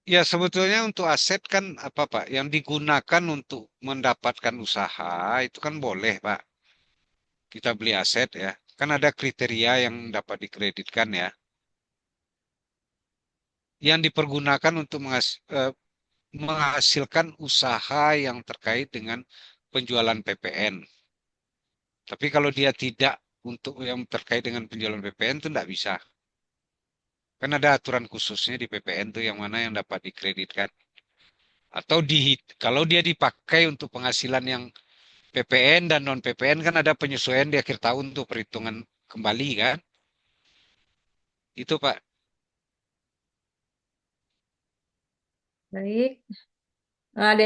Ya sebetulnya untuk aset kan apa Pak? Yang digunakan untuk mendapatkan usaha itu kan boleh Pak. Kita beli aset ya. Kan ada kriteria yang dapat dikreditkan ya. Yang dipergunakan untuk menghasilkan usaha yang terkait dengan penjualan PPN. Tapi kalau dia tidak untuk yang terkait dengan penjualan PPN itu tidak bisa. Kan ada aturan khususnya di PPN tuh yang mana yang dapat dikreditkan. Atau kalau dia dipakai untuk penghasilan yang PPN dan non PPN kan ada penyesuaian di akhir tahun tuh perhitungan kembali kan. Itu Pak. Baik.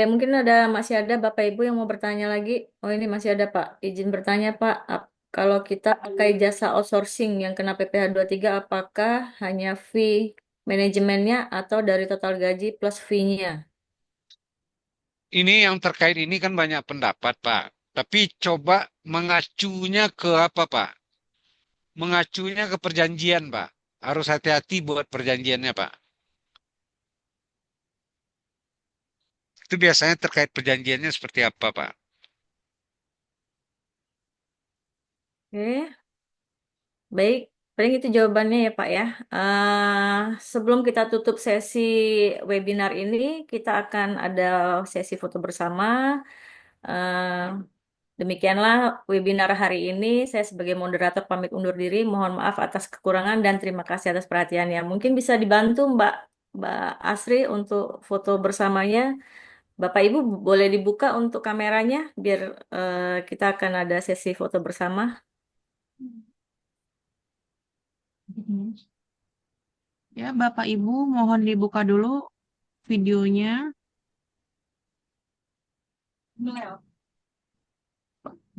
Mungkin masih ada Bapak Ibu yang mau bertanya lagi. Oh, ini masih ada, Pak. Izin bertanya, Pak. Kalau kita pakai jasa outsourcing yang kena PPh tiga, apakah hanya fee manajemennya atau dari total gaji plus fee-nya? Ini yang terkait ini kan banyak pendapat Pak. Tapi coba mengacunya ke apa Pak? Mengacunya ke perjanjian Pak. Harus hati-hati buat perjanjiannya Pak. Itu biasanya terkait perjanjiannya seperti apa Pak? Oke, baik. Paling itu jawabannya ya, Pak ya. Sebelum kita tutup sesi webinar ini, kita akan ada sesi foto bersama. Eh, Demikianlah webinar hari ini. Saya sebagai moderator pamit undur diri. Mohon maaf atas kekurangan dan terima kasih atas perhatiannya. Mungkin bisa dibantu Mbak Asri untuk foto bersamanya. Bapak Ibu boleh dibuka untuk kameranya biar kita akan ada sesi foto bersama. Ya, Bapak Ibu, mohon dibuka dulu videonya.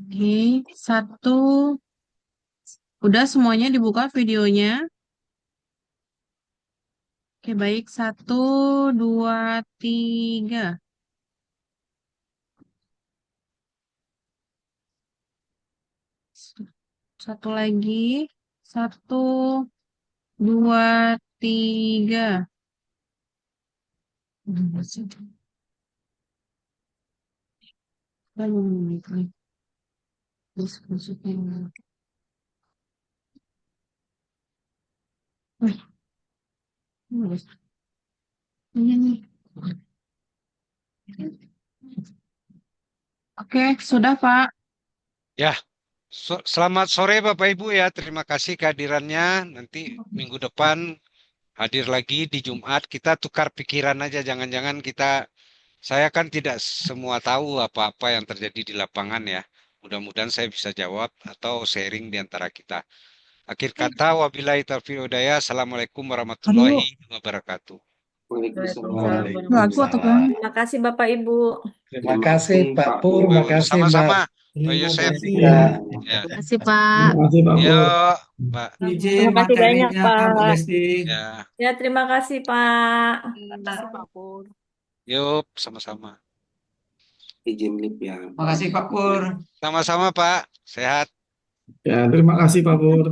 Oke, satu. Udah semuanya dibuka videonya. Oke, baik. Satu, dua, tiga. Satu lagi. Satu, dua, tiga. Oke, sudah Pak. Ya, selamat sore Bapak Ibu ya. Terima kasih kehadirannya. Nanti minggu depan hadir lagi di Jumat. Kita tukar pikiran aja. Jangan-jangan saya kan tidak semua tahu apa-apa yang terjadi di lapangan ya. Mudah-mudahan saya bisa jawab atau sharing di antara kita. Akhir kata, wabillahi taufiq hidayah. Assalamualaikum Aduh, warahmatullahi wabarakatuh. Waalaikumsalam aku atau warahmatullahi. kan? Terima kasih Bapak Ibu. Terima kasih Pak Pur, makasih Mbak Sama-sama, Pak Terima Yosef. kasih. Ika. Ya, Makasih Pak. Terima kasih Pak Pur. yuk, Pak. Izin Terima kasih banyak materinya Bu Pak. Desti. Ya, Ya, terima kasih Pak. Makasih Pak Pur. yuk, sama-sama. Makasih Pak Pur. Sama-sama, Pak. Sehat. Ya, terima kasih Pak Pur.